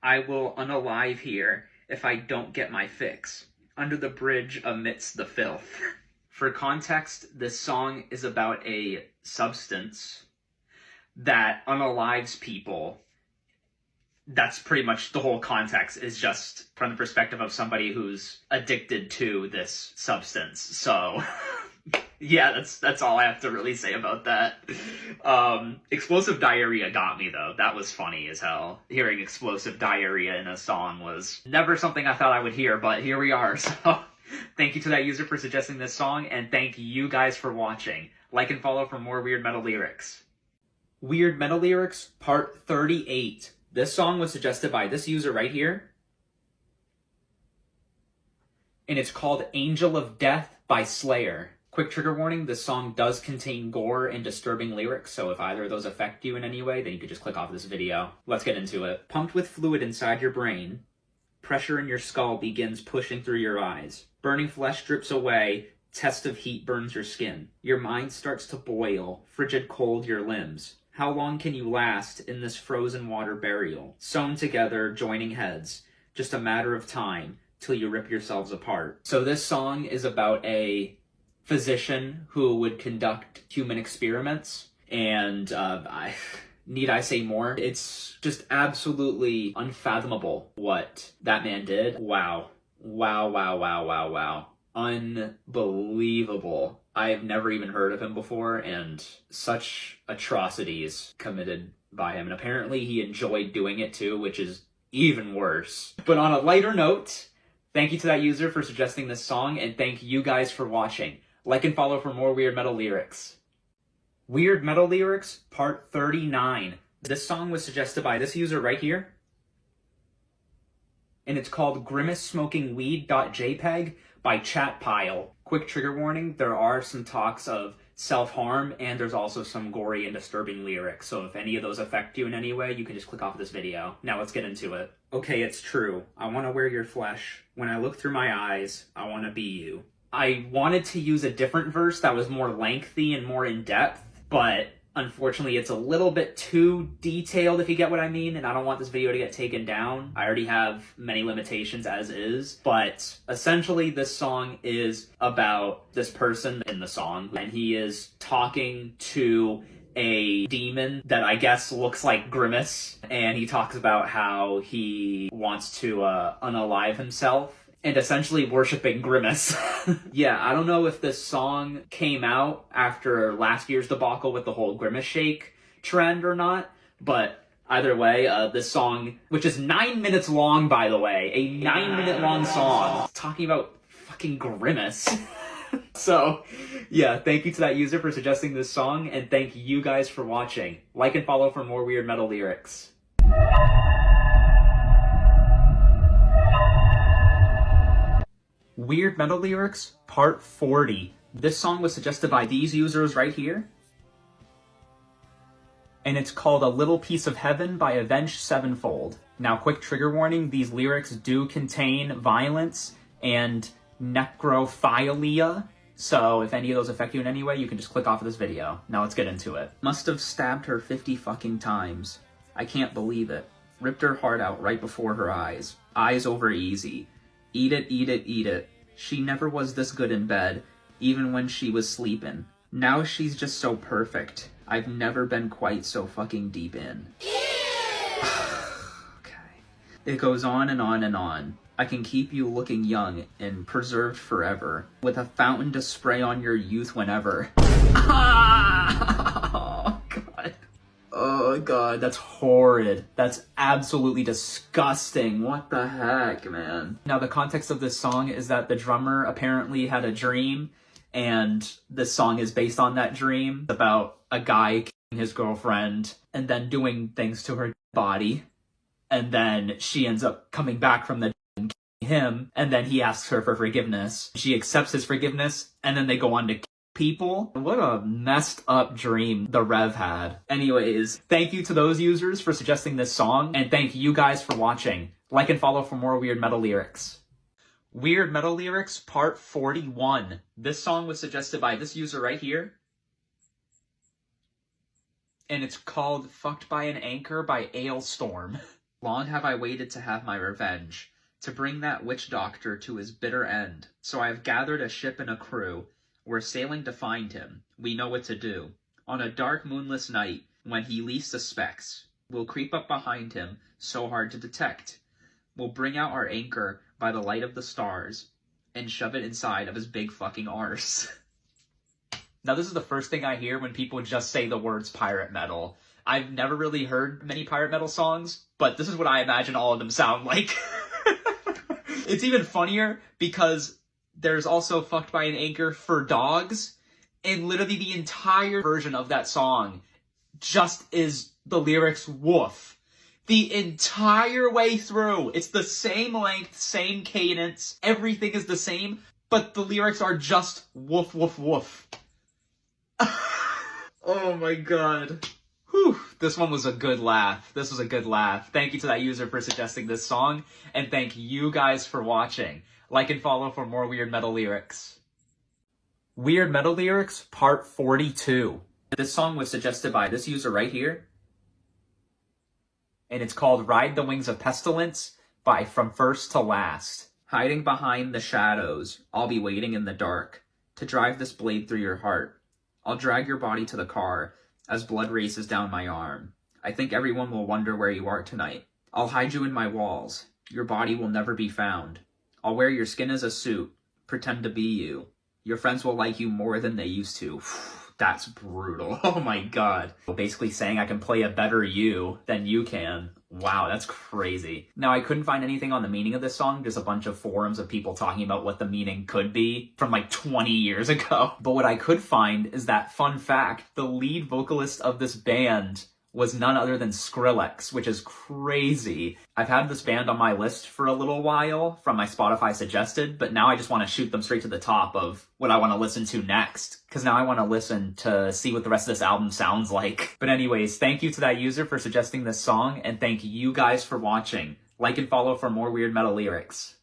I will unalive here if I don't get my fix. Under the bridge amidst the filth. For context, this song is about a substance that unalives people. That's pretty much the whole context, is just from the perspective of somebody who's addicted to this substance. So, yeah, that's all I have to really say about that. Explosive diarrhea got me, though. That was funny as hell. Hearing explosive diarrhea in a song was never something I thought I would hear, but here we are, so... Thank you to that user for suggesting this song, and thank you guys for watching. Like and follow for more Weird Metal Lyrics. Weird Metal Lyrics, Part 38. This song was suggested by this user right here. And it's called Angel of Death by Slayer. Quick trigger warning, this song does contain gore and disturbing lyrics, so if either of those affect you in any way, then you could just click off this video. Let's get into it. Pumped with fluid inside your brain. Pressure in your skull begins pushing through your eyes. Burning flesh drips away. Test of heat burns your skin. Your mind starts to boil. Frigid cold your limbs. How long can you last in this frozen water burial? Sewn together, joining heads. Just a matter of time till you rip yourselves apart. So this song is about a physician who would conduct human experiments. And need I say more? It's just absolutely unfathomable what that man did. Wow. Wow, wow, wow, wow, wow. Unbelievable. I've never even heard of him before, and such atrocities committed by him. And apparently he enjoyed doing it too, which is even worse. But on a lighter note, thank you to that user for suggesting this song, and thank you guys for watching. Like and follow for more Weird Metal Lyrics. Weird Metal Lyrics, Part 39. This song was suggested by this user right here. And it's called grimacesmokingweed.jpg by Chatpile. Quick trigger warning, there are some talks of self-harm, and there's also some gory and disturbing lyrics, so if any of those affect you in any way, you can just click off this video. Now let's get into it. Okay, it's true. I want to wear your flesh. When I look through my eyes, I want to be you. I wanted to use a different verse that was more lengthy and more in-depth, but unfortunately, it's a little bit too detailed, if you get what I mean, and I don't want this video to get taken down. I already have many limitations as is, but essentially this song is about this person in the song, and he is talking to a demon that I guess looks like Grimace, and he talks about how he wants to unalive himself. And essentially worshiping Grimace. Yeah, I don't know if this song came out after last year's debacle with the whole Grimace Shake trend or not, but either way, this song, which is 9 minutes long, by the way, a 9-minute long song, talking about fucking Grimace. So, yeah, thank you to that user for suggesting this song, and thank you guys for watching. Like and follow for more weird metal lyrics. Weird Metal Lyrics, Part 40. This song was suggested by these users right here. And it's called A Little Piece of Heaven by Avenged Sevenfold. Now, quick trigger warning, these lyrics do contain violence and necrophilia. So if any of those affect you in any way, you can just click off of this video. Now let's get into it. Must have stabbed her 50 fucking times. I can't believe it. Ripped her heart out right before her eyes. Eyes over easy. Eat it, eat it, eat it. She never was this good in bed, even when she was sleeping. Now she's just so perfect. I've never been quite so fucking deep in. Okay. It goes on and on and on. I can keep you looking young and preserved forever, with a fountain to spray on your youth whenever. Oh, God. Oh, God, that's horrid. That's absolutely disgusting. What the heck, man? Now, the context of this song is that the drummer apparently had a dream, and this song is based on that dream about a guy killing his girlfriend and then doing things to her body, and then she ends up coming back from the and killing him, and then he asks her for forgiveness. She accepts his forgiveness, and then they go on to people. What a messed up dream the Rev had. Anyways, thank you to those users for suggesting this song, and thank you guys for watching. Like and follow for more weird metal lyrics. Weird Metal Lyrics, Part 41. This song was suggested by this user right here. And it's called Fucked by an Anchor by Ailstorm. Long have I waited to have my revenge, to bring that witch doctor to his bitter end. So I have gathered a ship and a crew. We're sailing to find him. We know what to do. On a dark moonless night, when he least suspects, we'll creep up behind him, so hard to detect. We'll bring out our anchor by the light of the stars, and shove it inside of his big fucking arse. Now, this is the first thing I hear when people just say the words pirate metal. I've never really heard many pirate metal songs, but this is what I imagine all of them sound like. It's even funnier because there's also Fucked by an Anchor for Dogs, and literally the entire version of that song just is the lyrics woof. The entire way through. It's the same length, same cadence, everything is the same, but the lyrics are just woof, woof, woof. Oh my god. Whew, this one was a good laugh. This was a good laugh. Thank you to that user for suggesting this song, and thank you guys for watching. Like and follow for more weird metal lyrics. Weird Metal Lyrics, Part 42. This song was suggested by this user right here. And it's called Ride the Wings of Pestilence by From First to Last. Hiding behind the shadows, I'll be waiting in the dark to drive this blade through your heart. I'll drag your body to the car as blood races down my arm. I think everyone will wonder where you are tonight. I'll hide you in my walls. Your body will never be found. I'll wear your skin as a suit, pretend to be you. Your friends will like you more than they used to. That's brutal. Oh my god. Basically saying I can play a better you than you can. Wow, that's crazy. Now, I couldn't find anything on the meaning of this song, just a bunch of forums of people talking about what the meaning could be from like 20 years ago. But what I could find is that, fun fact, the lead vocalist of this band was none other than Skrillex, which is crazy. I've had this band on my list for a little while from my Spotify suggested, but now I just want to shoot them straight to the top of what I want to listen to next, because now I want to listen to see what the rest of this album sounds like. But anyways, thank you to that user for suggesting this song, and thank you guys for watching. Like and follow for more weird metal lyrics.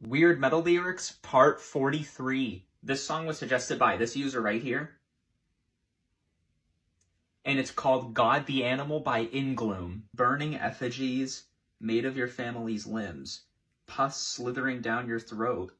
Weird Metal Lyrics, Part 43. This song was suggested by this user right here. And it's called God the Animal by Ingloom. Burning effigies made of your family's limbs. Pus slithering down your throat.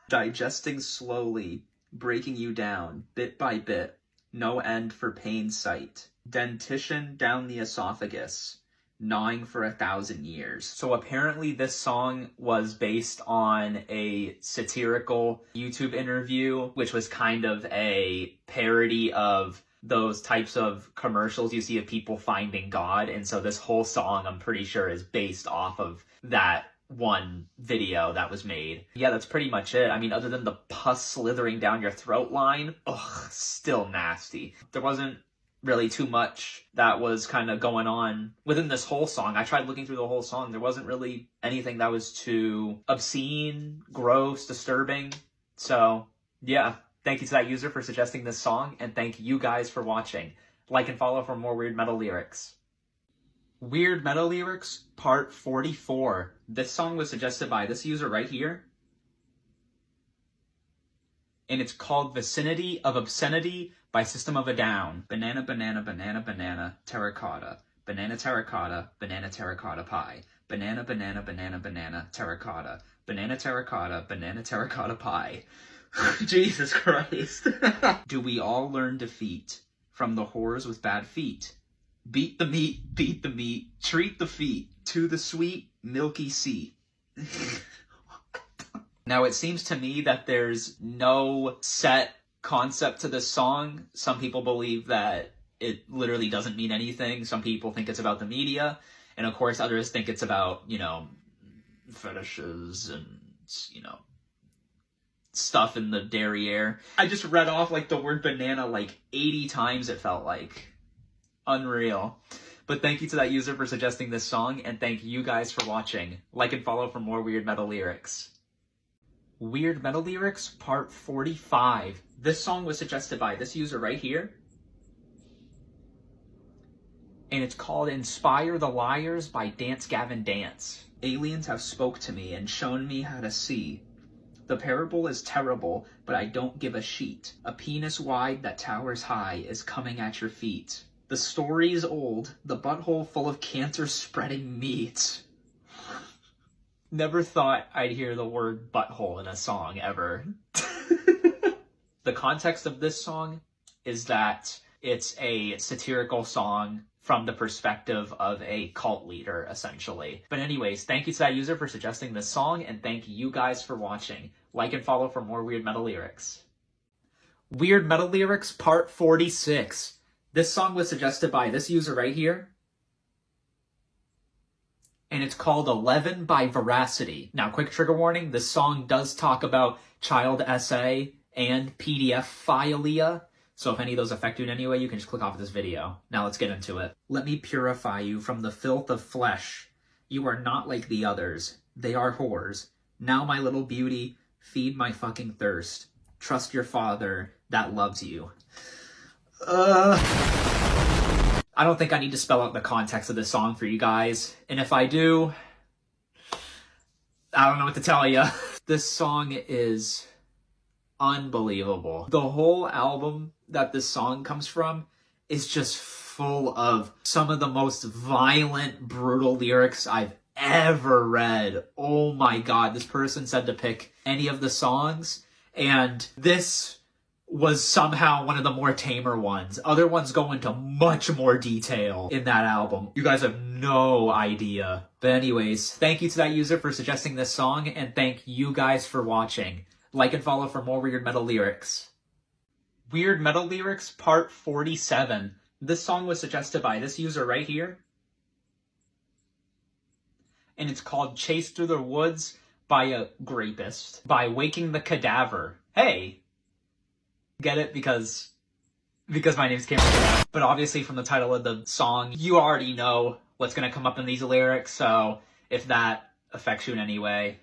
Digesting slowly, breaking you down, bit by bit. No end for pain's sight. Dentition down the esophagus. Gnawing for 1,000 years. So apparently this song was based on a satirical YouTube interview, which was kind of a parody of those types of commercials you see of people finding God. And so this whole song, I'm pretty sure, is based off of that one video that was made. Yeah, that's pretty much it. I mean, other than the pus slithering down your throat line, ugh, still nasty. There wasn't really too much that was kind of going on within this whole song. I tried looking through the whole song. There wasn't really anything that was too obscene, gross, disturbing. So, yeah. Thank you to that user for suggesting this song, and thank you guys for watching. Like and follow for more Weird Metal Lyrics. Weird Metal Lyrics, Part 44. This song was suggested by this user right here. And it's called Vicinity of Obscenity by System of a Down. Banana, banana, banana, banana, terracotta. Banana, terracotta, banana, terracotta pie. Banana, banana, banana, banana, terracotta. Banana, terracotta, banana, terracotta pie. Jesus Christ. Do we all learn defeat from the whores with bad feet? Beat the meat, treat the feet to the sweet, milky seat. Now, it seems to me that there's no set concept to this song. Some people believe that it literally doesn't mean anything. Some people think it's about the media. And of course, others think it's about, you know, fetishes and, you know, stuff in the derriere. I just read off like the word banana like 80 times, it felt like. Unreal. But thank you to that user for suggesting this song, and thank you guys for watching. Like and follow for more Weird Metal Lyrics. Weird Metal Lyrics, Part 45. This song was suggested by this user right here. And it's called Inspire the Liars by Dance Gavin Dance. Aliens have spoke to me and shown me how to see. The parable is terrible, but I don't give a sheet. A penis wide that towers high is coming at your feet. The story's old, the butthole full of cancer-spreading meat. Never thought I'd hear the word butthole in a song, ever. The context of this song is that it's a satirical song from the perspective of a cult leader, essentially. But anyways, thank you to that user for suggesting this song, and thank you guys for watching. Like and follow for more Weird Metal Lyrics. Weird Metal Lyrics, Part 46. This song was suggested by this user right here. And it's called 11 by Veracity. Now, quick trigger warning, this song does talk about child SA and PDF philia. So if any of those affect you in any way, you can just click off this video. Now let's get into it. Let me purify you from the filth of flesh. You are not like the others. They are whores. Now, my little beauty, feed my fucking thirst. Trust your father that loves you. I don't think I need to spell out the context of this song for you guys. And if I do, I don't know what to tell you. This song is unbelievable. The whole album that this song comes from is just full of some of the most violent, brutal lyrics I've ever read. Oh my god, this person said to pick any of the songs, and this was somehow one of the more tamer ones. Other ones go into much more detail in that album. You guys have no idea. But anyways, thank you to that user for suggesting this song, and thank you guys for watching. Like and follow for more Weird Metal Lyrics. Weird Metal Lyrics, Part 47. This song was suggested by this user right here. And it's called Chase Through the Woods by a Grapist by Waking the Cadaver. Hey! Get it? Because my name's Cameron. But obviously from the title of the song, you already know what's going to come up in these lyrics. So if that affects you in any way,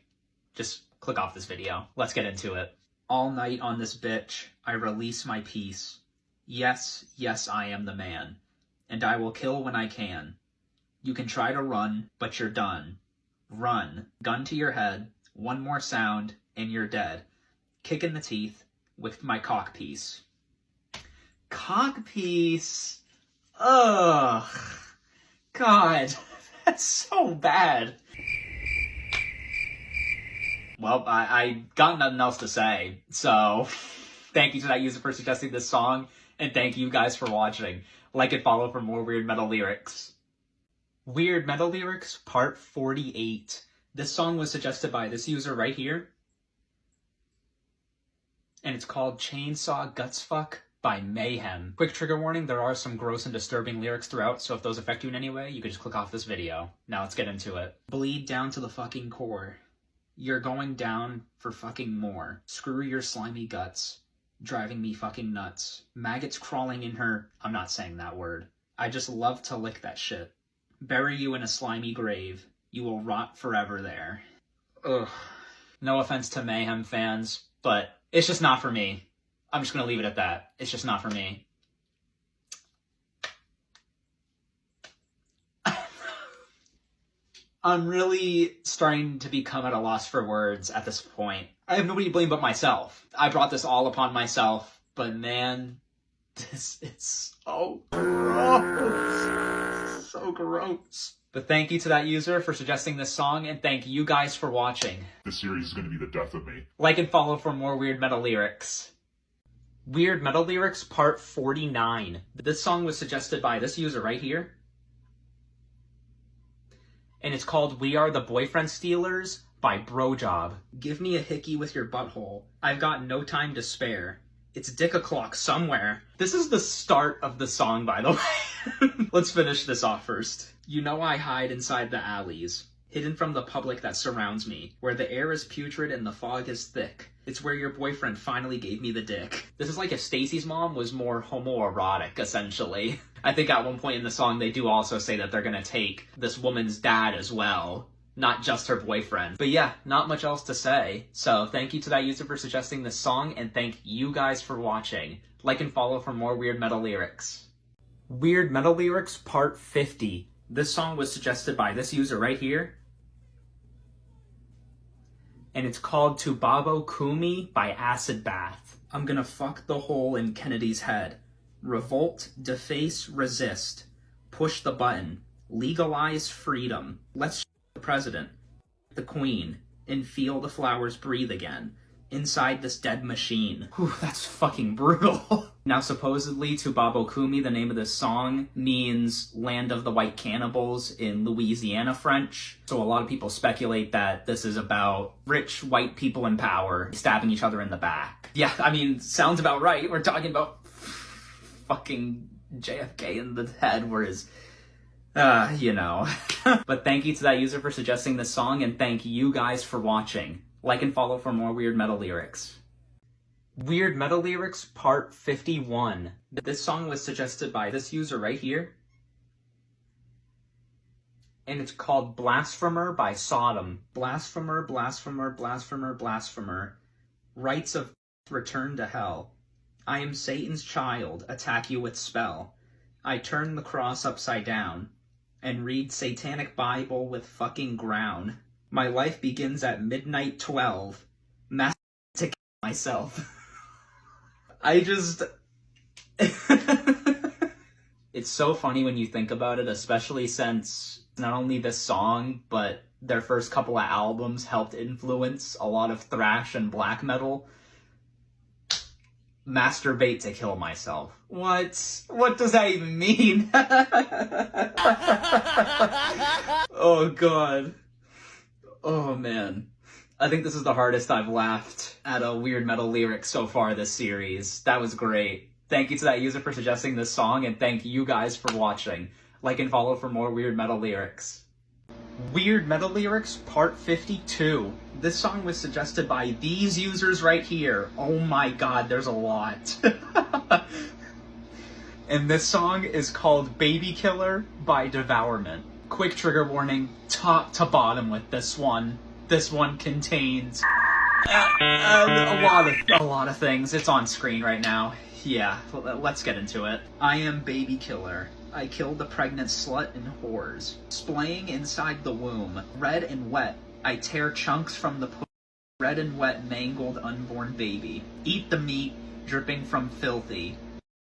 just click off this video. Let's get into it. All night on this bitch, I release my peace. Yes, yes, I am the man. And I will kill when I can. You can try to run, but you're done. Run. Gun to your head. One more sound, and you're dead. Kick in the teeth with my cock piece. Cock piece? Ugh. God, that's so bad. Well, I got nothing else to say, so thank you to that user for suggesting this song, and thank you guys for watching. Like and follow for more Weird Metal Lyrics. Weird Metal Lyrics, Part 48. This song was suggested by this user right here. And it's called Chainsaw Gutsfuck by Mayhem. Quick trigger warning, there are some gross and disturbing lyrics throughout, so if those affect you in any way, you could just click off this video. Now let's get into it. Bleed down to the fucking core. You're going down for fucking more. Screw your slimy guts. Driving me fucking nuts. Maggots crawling in her... I'm not saying that word. I just love to lick that shit. Bury you in a slimy grave. You will rot forever there. Ugh. No offense to Mayhem fans, but it's just not for me. I'm just gonna leave it at that. It's just not for me. I'm really starting to become at a loss for words at this point. I have nobody to blame but myself. I brought this all upon myself, but man, this is so gross. So gross. But thank you to that user for suggesting this song, and thank you guys for watching. This series is going to be the death of me. Like and follow for more Weird Metal Lyrics. Weird Metal Lyrics Part 49. This song was suggested by this user right here. And it's called We Are the Boyfriend Stealers by Brojob. Give me a hickey with your butthole. I've got no time to spare. It's dick o'clock somewhere. This is the start of the song, by the way. Let's finish this off first. You know I hide inside the alleys, hidden from the public that surrounds me, where the air is putrid and the fog is thick. It's where your boyfriend finally gave me the dick. This is like if Stacy's mom was more homoerotic, essentially. I think at one point in the song they do also say that they're gonna take this woman's dad as well, not just her boyfriend. But yeah, not much else to say. So thank you to that user for suggesting this song, and thank you guys for watching. Like and follow for more Weird Metal Lyrics. Weird Metal Lyrics Part 50. This song was suggested by this user right here. And it's called To Babo Kumi by Acid Bath. I'm gonna fuck the hole in Kennedy's head. Revolt, deface, resist. Push the button. Legalize freedom. Let's the president, the queen, and feel the flowers breathe again. Inside this dead machine. Whew, that's fucking brutal. Now, supposedly, To Babo Kumi, the name of this song, means Land of the White Cannibals in Louisiana French. So a lot of people speculate that this is about rich white people in power stabbing each other in the back. Yeah, I mean, sounds about right. We're talking about fucking JFK in the head, whereas... you know. But thank you to that user for suggesting this song, and thank you guys for watching. Like and follow for more Weird Metal Lyrics. Weird Metal Lyrics Part 51. This song was suggested by this user right here. And it's called Blasphemer by Sodom. Blasphemer, blasphemer, blasphemer, blasphemer. Rites of return to hell. I am Satan's child, attack you with spell. I turn the cross upside down and read satanic Bible with fucking ground. My life begins at midnight 12. Mass to kill myself. I just... It's so funny when you think about it, especially since not only this song, but their first couple of albums helped influence a lot of thrash and black metal. Masturbate to kill myself. What? What does that even mean? Oh god. Oh man. I think this is the hardest I've laughed at a Weird Metal Lyric so far this series. That was great. Thank you to that user for suggesting this song, and thank you guys for watching. Like and follow for more Weird Metal Lyrics. Weird Metal Lyrics Part 52. This song was suggested by these users right here. Oh my god, there's a lot. And this song is called Baby Killer by Devourment. Quick trigger warning, top to bottom with this one. This one contains a lot of things. It's on screen right now. Yeah, let's get into it. I am Baby Killer. I kill the pregnant slut and whores. Splaying inside the womb. Red and wet. I tear chunks from the red and wet mangled unborn baby. Eat the meat, dripping from filthy.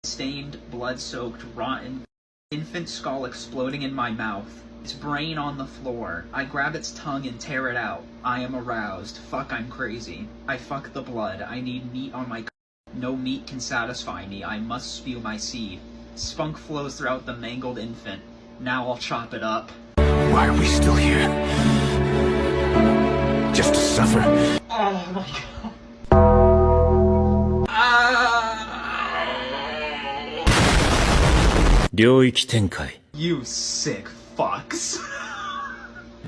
Stained, blood-soaked, rotten infant skull exploding in my mouth. Its brain on the floor. I grab its tongue and tear it out. I am aroused. Fuck, I'm crazy. I fuck the blood. I need meat on my No meat can satisfy me. I must spew my seed. Spunk flows throughout the mangled infant. Now I'll chop it up. Why are we still here? Just to suffer? Oh my god. 領域展開 You sick fucks.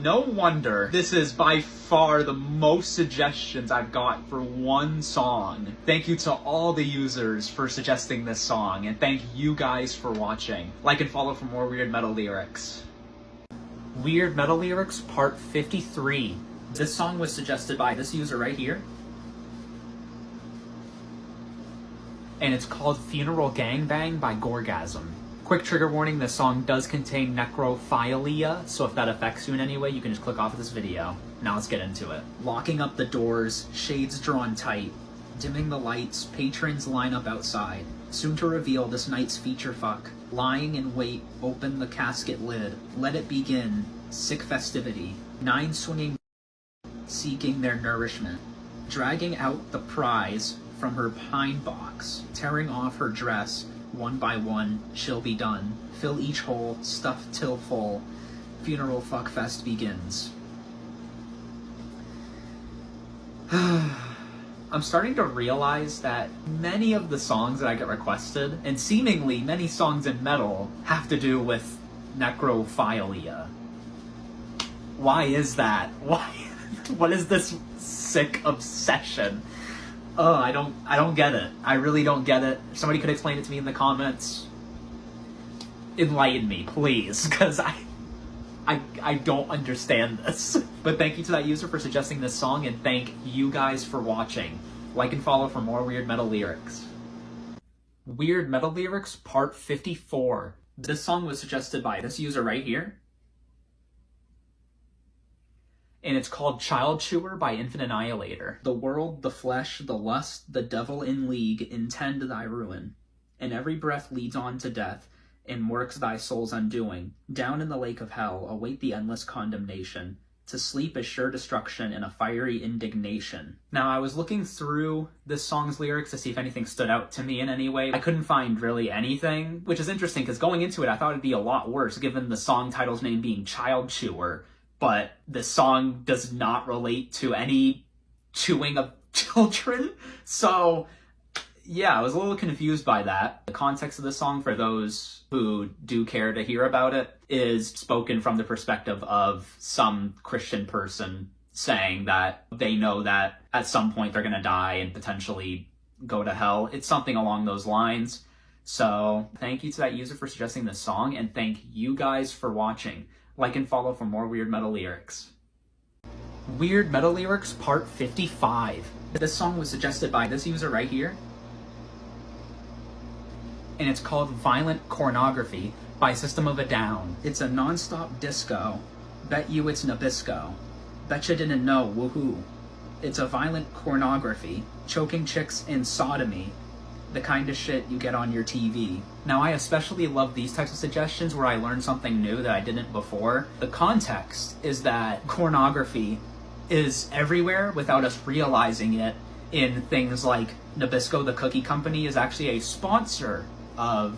No wonder this is by far the most suggestions I've got for one song. Thank you to all the users for suggesting this song, and thank you guys for watching. Like and follow for more Weird Metal Lyrics. Weird Metal Lyrics Part 53. This song was suggested by this user right here. And it's called Funeral Gangbang by Gorgasm. Quick trigger warning, this song does contain necrophilia, so if that affects you in any way, you can just click off of this video. Now let's get into it. Locking up the doors, shades drawn tight, dimming the lights, patrons line up outside. Soon to reveal this night's feature fuck. Lying in wait, open the casket lid. Let it begin, sick festivity. 9 swinging seeking their nourishment. Dragging out the prize from her pine box. Tearing off her dress. One by one, she'll be done. Fill each hole, stuff till full. Funeral fuckfest begins. I'm starting to realize that many of the songs that I get requested, and seemingly many songs in metal, have to do with necrophilia. Why is that? Why? What is this sick obsession? I don't get it. I really don't get it. If somebody could explain it to me in the comments. Enlighten me, please, because I don't understand this. But thank you to that user for suggesting this song, and thank you guys for watching. Like and follow for more Weird Metal Lyrics. Weird Metal Lyrics Part 54. This song was suggested by this user right here. And it's called Child Chewer by Infant Annihilator. The world, the flesh, the lust, the devil in league intend thy ruin. And every breath leads on to death, and works thy soul's undoing. Down in the lake of hell await the endless condemnation. To sleep is sure destruction and a fiery indignation. Now, I was looking through this song's lyrics to see if anything stood out to me in any way. I couldn't find really anything, which is interesting because going into it, I thought it'd be a lot worse given the song title's name being Child Chewer. But the song does not relate to any chewing of children. So, yeah, I was a little confused by that. The context of the song, for those who do care to hear about it, is spoken from the perspective of some Christian person saying that they know that at some point they're going to die and potentially go to hell. It's something along those lines. So, thank you to that user for suggesting this song, and thank you guys for watching. Like and follow for more Weird Metal Lyrics. Weird Metal Lyrics Part 55. This song was suggested by this user right here. And it's called Violent Cornography by System of a Down. It's a non-stop disco. Bet you it's Nabisco. Bet you didn't know, woohoo. It's a violent cornography. Choking chicks and sodomy. The kind of shit you get on your TV. Now, I especially love these types of suggestions where I learn something new that I didn't before. The context is that pornography is everywhere without us realizing it, in things like Nabisco, the cookie company, is actually a sponsor of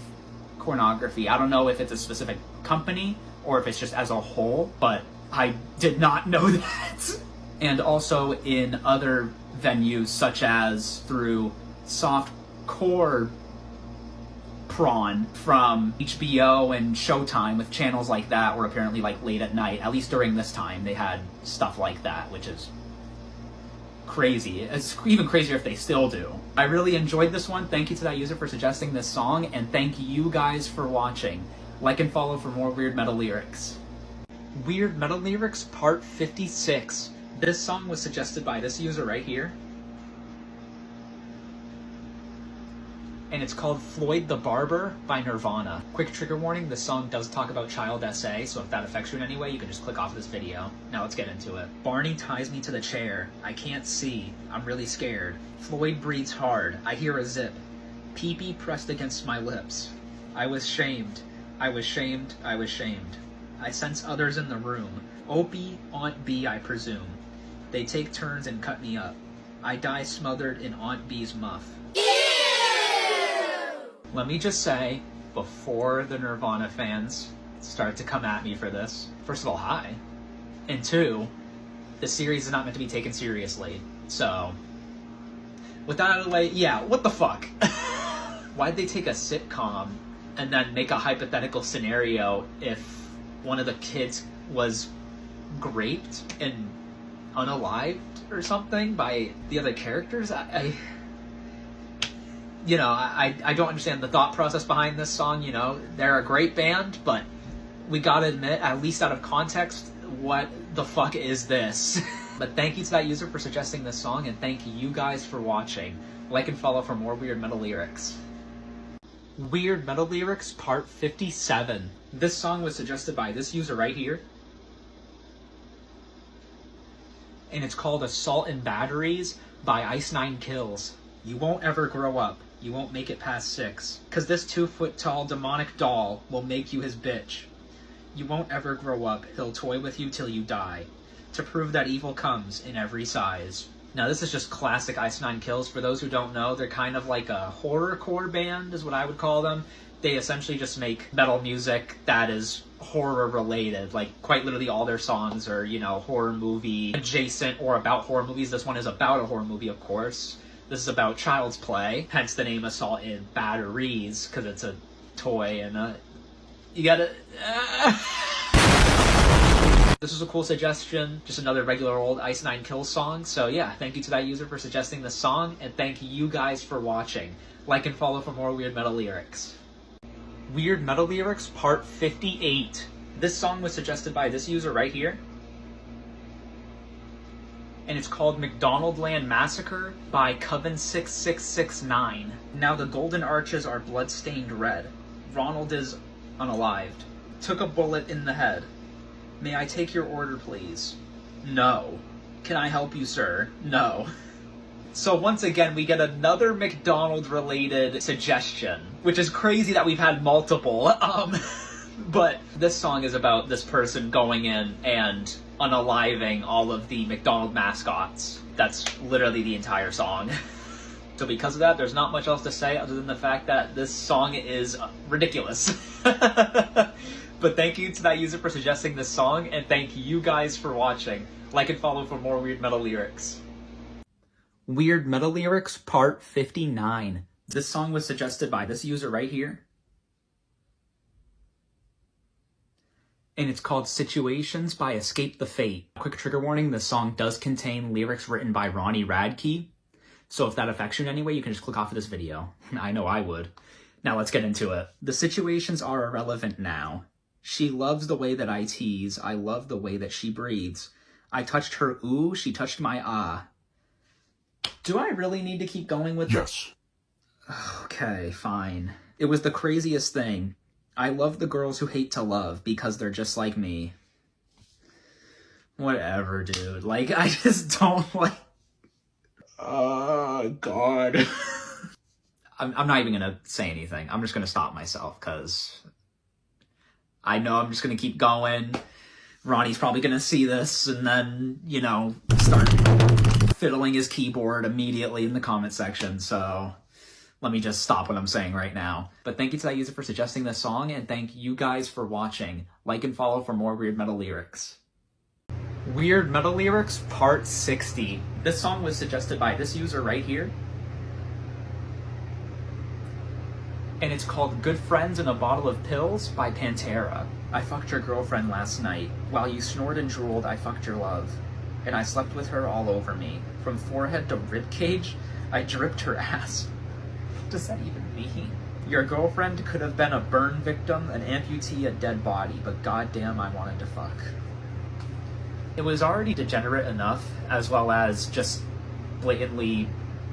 pornography. I don't know if it's a specific company or if it's just as a whole, but I did not know that. And also in other venues, such as through softcore prawn from HBO and Showtime, with channels like that where apparently like late at night, at least during this time, they had stuff like that, which is crazy. It's even crazier if they still do. I really enjoyed this one. Thank you to that user for suggesting this song, and thank you guys for watching. Like and follow for more Weird Metal Lyrics. Weird Metal Lyrics Part 56. This song was suggested by this user right here. And it's called Floyd the Barber by Nirvana. Quick trigger warning, this song does talk about child SA, so if that affects you in any way, you can just click off this video. Now let's get into it. Barney ties me to the chair. I can't see. I'm really scared. Floyd breathes hard. I hear a zip. Pee-pee pressed against my lips. I was shamed. I was shamed. I was shamed. I sense others in the room. Opie, Aunt B, I presume. They take turns and cut me up. I die smothered in Aunt B's muff. Let me just say, before the Nirvana fans start to come at me for this, first of all, hi. And two, the series is not meant to be taken seriously. So, with that out of the way, yeah, what the fuck? Why'd they take a sitcom and then make a hypothetical scenario if one of the kids was raped and unalived or something by the other characters. I don't understand the thought process behind this song. You know, they're a great band, but we gotta admit, at least out of context, what the fuck is this? But thank you to that user for suggesting this song, and thank you guys for watching. Like and follow for more Weird Metal Lyrics. Weird Metal Lyrics Part 57. This song was suggested by this user right here. And it's called Assault and Batteries by Ice9Kills. You won't ever grow up. You won't make it past 6. 'Cause this 2-foot-tall demonic doll will make you his bitch. You won't ever grow up. He'll toy with you till you die. To prove that evil comes in every size. Now this is just classic Ice9Kills. For those who don't know, they're kind of like a horrorcore band is what I would call them. They essentially just make metal music that is horror related. Like quite literally all their songs are, you know, horror movie adjacent or about horror movies. This one is about a horror movie, of course. This is about child's play, hence the name Assault and Batteries, because it's a toy and you gotta... This was a cool suggestion, just another regular old Ice9Kills song. So yeah, thank you to that user for suggesting this song, and thank you guys for watching. Like and follow for more Weird Metal Lyrics. Weird Metal Lyrics Part 58. This song was suggested by this user right here. And it's called McDonaldland Massacre by Coven6669. Now the golden arches are blood-stained red. Ronald is unalived. Took a bullet in the head. May I take your order, please? No. Can I help you, sir? No. So once again, we get another McDonald-related suggestion, which is crazy that we've had multiple. But this song is about this person going in and unaliving all of the McDonald mascots. That's literally the entire song. So because of that, there's not much else to say other than the fact that this song is ridiculous. But thank you to that user for suggesting this song, and thank you guys for watching. Like and follow for more Weird Metal Lyrics. Weird Metal Lyrics Part 59. This song was suggested by this user right here. And it's called Situations by Escape the Fate. Quick trigger warning, this song does contain lyrics written by Ronnie Radke. So if that affects you in any way, you can just click off of this video. I know I would. Now let's get into it. The situations are irrelevant now. She loves the way that I tease. I love the way that she breathes. I touched her ooh, she touched my ah. Do I really need to keep going with Yes. Okay, fine. It was the craziest thing. I love the girls who hate to love because they're just like me. Whatever, dude. Like, I just don't like... God. I'm not even gonna say anything. I'm just gonna stop myself, because I know I'm just gonna keep going. Ronnie's probably gonna see this and then, you know, start fiddling his keyboard immediately in the comment section, so let me just stop what I'm saying right now. But thank you to that user for suggesting this song, and thank you guys for watching. Like and follow for more Weird Metal Lyrics. Weird Metal Lyrics Part 60. This song was suggested by this user right here. And it's called Good Friends and a Bottle of Pills by Panther. I fucked your girlfriend last night. While you snored and drooled, I fucked your love. And I slept with her all over me. From forehead to ribcage, I dripped her ass. What does that even mean? Your girlfriend could have been a burn victim, an amputee, a dead body, but goddamn I wanted to fuck. It was already degenerate enough, as well as just blatantly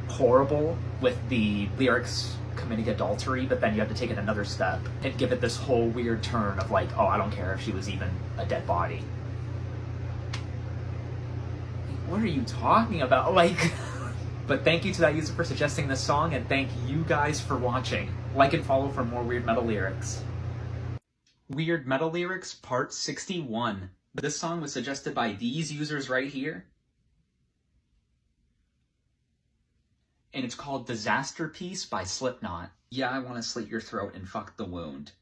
horrible with the lyrics committing adultery, but then you have to take it another step and give it this whole weird turn of like, oh, I don't care if she was even a dead body. What are you talking about? Like, but thank you to that user for suggesting this song, and thank you guys for watching. Like and follow for more Weird Metal Lyrics. Weird Metal Lyrics Part 61. This song was suggested by these users right here. And it's called Disaster Piece by Slipknot. Yeah, I want to slit your throat and fuck the wound.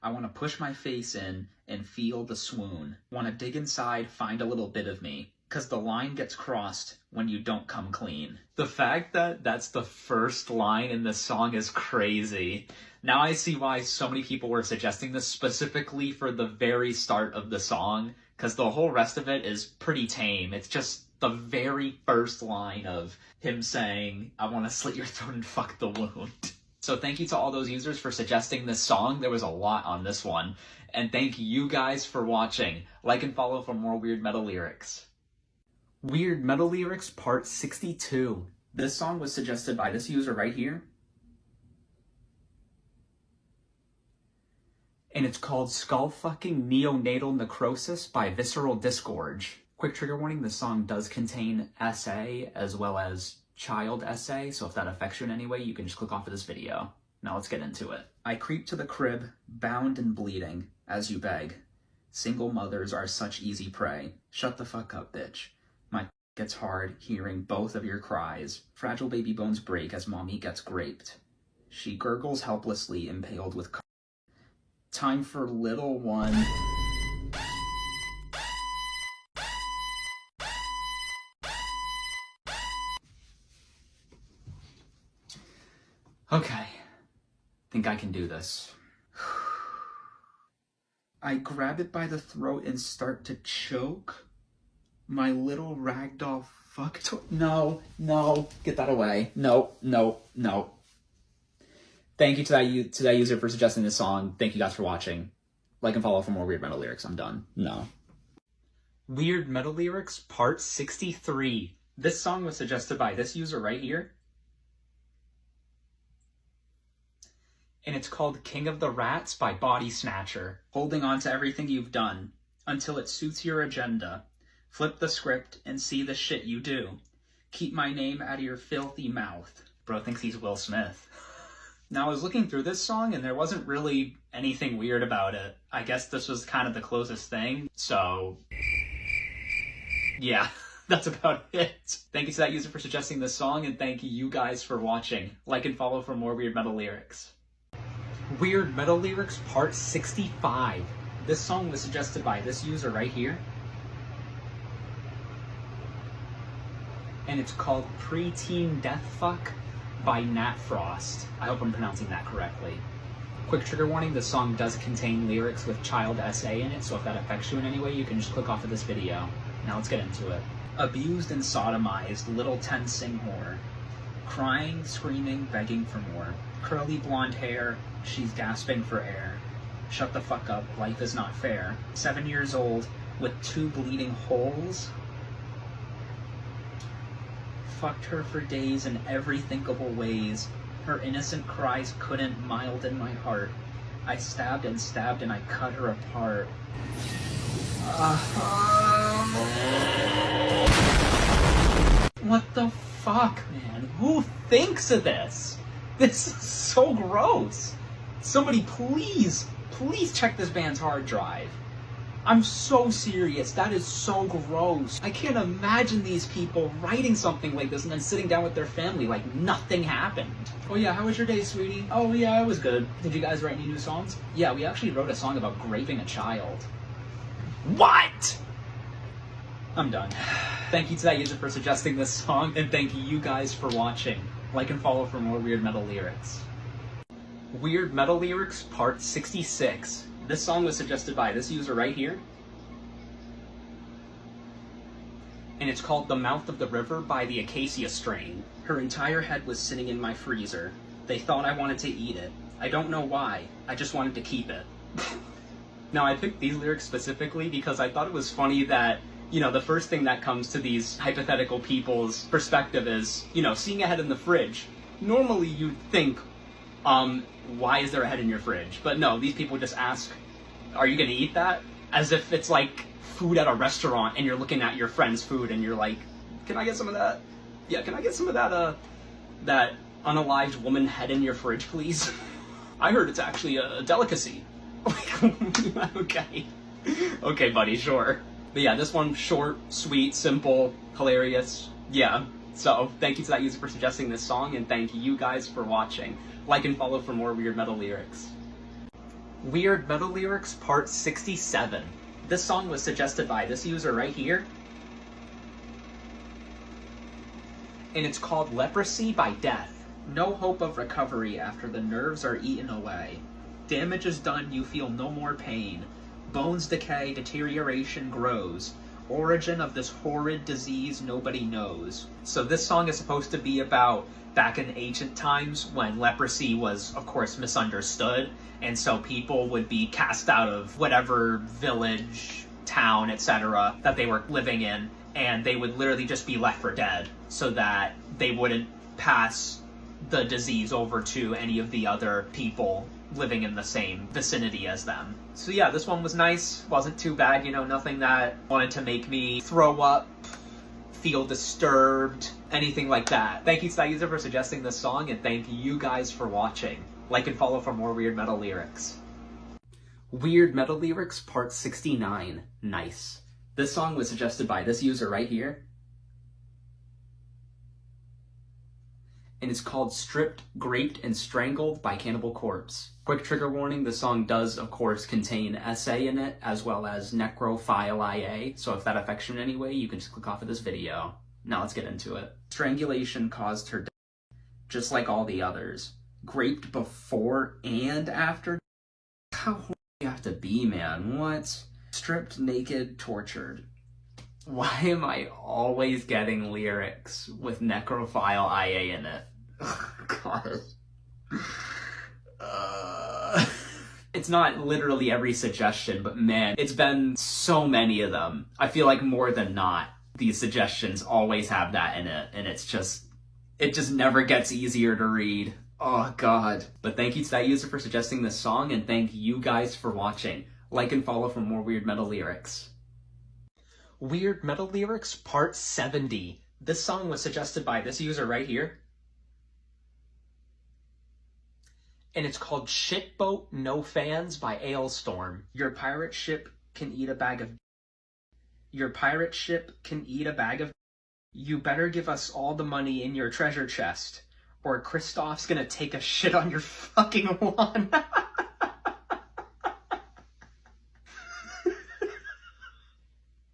I want to push my face in and feel the swoon. Want to dig inside, find a little bit of me. Cause the line gets crossed when you don't come clean. The fact that that's the first line in this song is crazy. Now I see why so many people were suggesting this specifically for the very start of the song, cause the whole rest of it is pretty tame. It's just the very first line of him saying, I want to slit your throat and fuck the wound. So thank you to all those users for suggesting this song. There was a lot on this one. And thank you guys for watching. Like and follow for more Weird Metal Lyrics. Weird Metal Lyrics Part 62. This song was suggested by this user right here. And it's called Skull-Fucking Neonatal Necrosis by Visceral Disgorge. Quick trigger warning, this song does contain SA as well as child SA, so if that affects you in any way, you can just click off of this video. Now let's get into it. I creep to the crib, bound and bleeding, as you beg. Single mothers are such easy prey. Shut the fuck up, bitch. My gets hard hearing both of your cries. Fragile baby bones break as mommy gets graped. She gurgles helplessly, impaled with time for little one. Okay, think I can do this. I grab it by the throat and start to choke. My little ragdoll fuck no, get that away. No. Thank you to that user for suggesting this song. Thank you guys for watching. Like and follow for more Weird Metal Lyrics. I'm done. No. Weird Metal Lyrics Part 63. This song was suggested by this user right here. And it's called King of the Rats by Body Snatcher. Holding on to everything you've done until it suits your agenda. Flip the script and see the shit you do. Keep my name out of your filthy mouth. Bro thinks he's Will Smith. Now I was looking through this song and there wasn't really anything weird about it. I guess this was kind of the closest thing, so yeah, that's about it. Thank you to that user for suggesting this song, and thank you guys for watching. Like and follow for more Weird Metal Lyrics. Weird Metal Lyrics Part 65. This song was suggested by this user right here. And it's called Preteen Deathfuck by Nat Frost. I hope I'm pronouncing that correctly. Quick trigger warning, this song does contain lyrics with child SA in it, so if that affects you in any way, you can just click off of this video. Now let's get into it. Abused and sodomized, little tensing whore. Crying, screaming, begging for more. Curly blonde hair, she's gasping for air. Shut the fuck up, life is not fair. 7 years old, with 2 bleeding holes. Fucked her for days in every thinkable ways. Her innocent cries couldn't mild in my heart. I stabbed and I cut her apart. What the fuck, man? Who thinks of this? This is so gross. Somebody please check this band's hard drive. I'm so serious. That is so gross. I can't imagine these people writing something like this and then sitting down with their family like nothing happened. Oh yeah, how was your day, sweetie? Oh yeah, it was good. Did you guys write any new songs? Yeah, we actually wrote a song about raping a child. What? I'm done. Thank you to that user for suggesting this song, and thank you guys for watching. Like and follow for more Weird Metal Lyrics. Weird Metal Lyrics Part 66. This song was suggested by this user right here. And it's called The Mouth of the River by the Acacia Strain. Her entire head was sitting in my freezer. They thought I wanted to eat it. I don't know why. I just wanted to keep it. Now, I picked these lyrics specifically because I thought it was funny that, you know, the first thing that comes to these hypothetical people's perspective is, you know, seeing a head in the fridge. Normally you'd think, why is there a head in your fridge? But no, these people just ask, are you gonna eat that? As if it's like food at a restaurant and you're looking at your friend's food and you're like, can I get some of that? Yeah, can I get some of that, that unalived woman head in your fridge, please? I heard it's actually a delicacy. Okay. Okay, buddy, sure. But yeah, this one, short, sweet, simple, hilarious. Yeah. So, thank you to that user for suggesting this song, and thank you guys for watching. Like and follow for more Weird Metal Lyrics. Weird Metal Lyrics Part 67. This song was suggested by this user right here. and it's called Leprosy by Death. No hope of recovery after the nerves are eaten away. Damage is done, you feel no more pain. Bones decay, deterioration grows. Origin of this horrid disease nobody knows. So this song is supposed to be about back in ancient times when leprosy was, of course, misunderstood, and so people would be cast out of whatever village, town, etc. that they were living in, and they would literally just be left for dead so that they wouldn't pass the disease over to any of the other people living in the same vicinity as them. So yeah, this one was nice, wasn't too bad, you know, nothing that wanted to make me throw up, feel disturbed, anything like that. Thank you to that user for suggesting this song, and thank you guys for watching. Like and follow for more Weird Metal Lyrics. Weird Metal Lyrics Part 69. Nice. This song was suggested by this user right here. And it's called Stripped, Graped, and Strangled by Cannibal Corpse. Quick trigger warning, the song does, of course, contain SA in it, as well as necrophile IA, so if that affects you in any way, you can just click off of this video. Now let's get into it. Strangulation caused her death, just like all the others. Graped before and after? How horny do you have to be, man? What? Stripped, naked, tortured. Why am I always getting lyrics with necrophile IA in it? Oh, God. It's not literally every suggestion, but man, it's been so many of them. I feel like more than not, these suggestions always have that in it, and it just never gets easier to read. Oh, God. But thank you to that user for suggesting this song, and thank you guys for watching. Like and follow for more Weird Metal Lyrics. Weird Metal Lyrics Part 70. This song was suggested by this user right here. And it's called Shitboat No Fans by Ailstorm. Your pirate ship can eat a bag of... Your pirate ship can eat a bag of... You better give us all the money in your treasure chest, or Kristoff's gonna take a shit on your fucking lawn.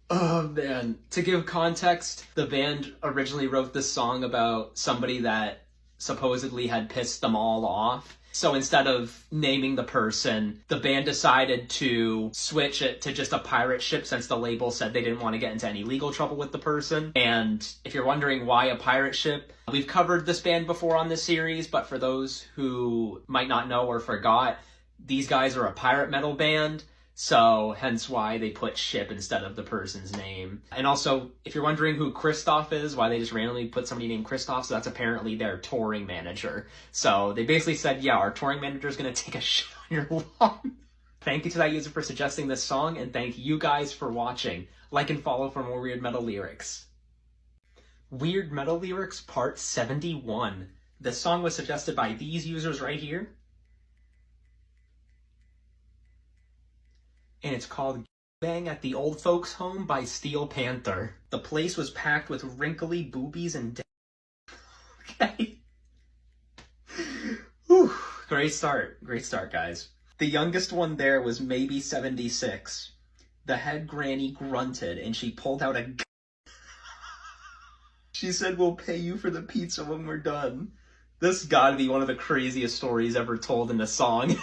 Oh man. To give context, the band originally wrote this song about somebody that supposedly had pissed them all off. So instead of naming the person, the band decided to switch it to just a pirate ship since the label said they didn't want to get into any legal trouble with the person. And if you're wondering why a pirate ship, we've covered this band before on this series, but for those who might not know or forgot, these guys are a pirate metal band. So, hence why they put ship instead of the person's name. And also, if you're wondering who Kristoff is, why they just randomly put somebody named Kristoff, so that's apparently their touring manager. So, they basically said, yeah, our touring manager is going to take a shit on your lawn. Thank you to that user for suggesting this song, and thank you guys for watching. Like and follow for more Weird Metal Lyrics. Weird Metal Lyrics Part 71. This song was suggested by these users right here. And it's called Bang at the Old Folks Home by Steel Panther. The place was packed with wrinkly boobies and Okay. Whew. Great start, guys. The youngest one there was maybe 76. The head granny grunted and she pulled out a She said, we'll pay you for the pizza when we're done. This gotta be one of the craziest stories ever told in a song.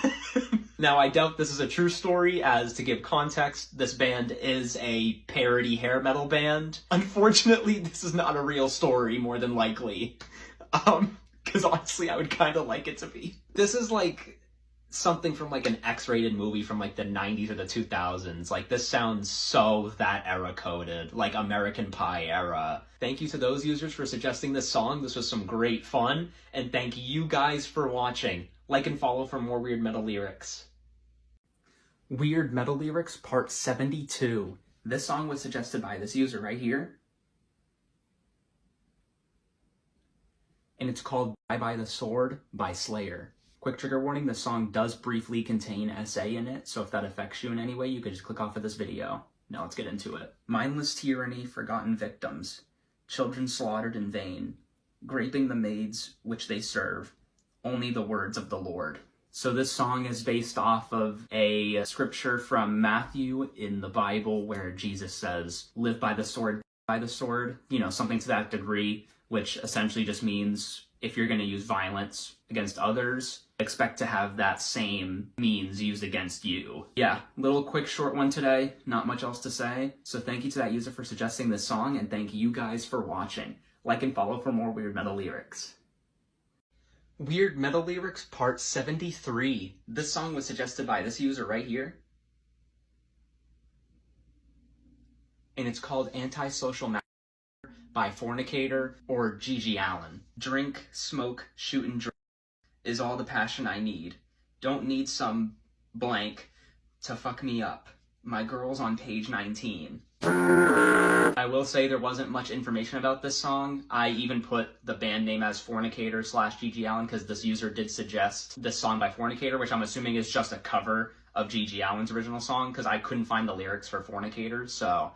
Now, I doubt this is a true story, as to give context, this band is a parody hair metal band. Unfortunately, this is not a real story, more than likely. Because honestly, I would kind of like it to be. This is like something from like an X-rated movie from like the 90s or the 2000s. Like, this sounds so that era coded, like American Pie era. Thank you to those users for suggesting this song. This was some great fun. And thank you guys for watching. Like and follow for more Weird Metal Lyrics. Weird Metal Lyrics Part 72. This song was suggested by this user right here. And it's called Bye Bye the Sword by Slayer. Quick trigger warning, the song does briefly contain SA in it, so if that affects you in any way, you could just click off of this video. Now let's get into it. Mindless tyranny, forgotten victims, children slaughtered in vain, graping the maids which they serve, only the words of the Lord. So this song is based off of a scripture from Matthew in the Bible where Jesus says, live by the sword, by the sword, you know, something to that degree, which essentially just means if you're going to use violence against others, expect to have that same means used against you. Yeah, little quick short one today, not much else to say. So thank you to that user for suggesting this song, and thank you guys for watching. Like and follow for more Weird Metal Lyrics. Weird Metal Lyrics Part 73. This song was suggested by this user right here. And it's called Antisocial Matter by Fornicator or G.G. Allen. Drink, smoke, shoot, and drink is all the passion I need. Don't need some blank to fuck me up. My girl's on page 19. I will say there wasn't much information about this song. I even put the band name as Fornicator / G.G. Allen because this user did suggest this song by Fornicator, which I'm assuming is just a cover of G.G. Allen's original song because I couldn't find the lyrics for Fornicator, so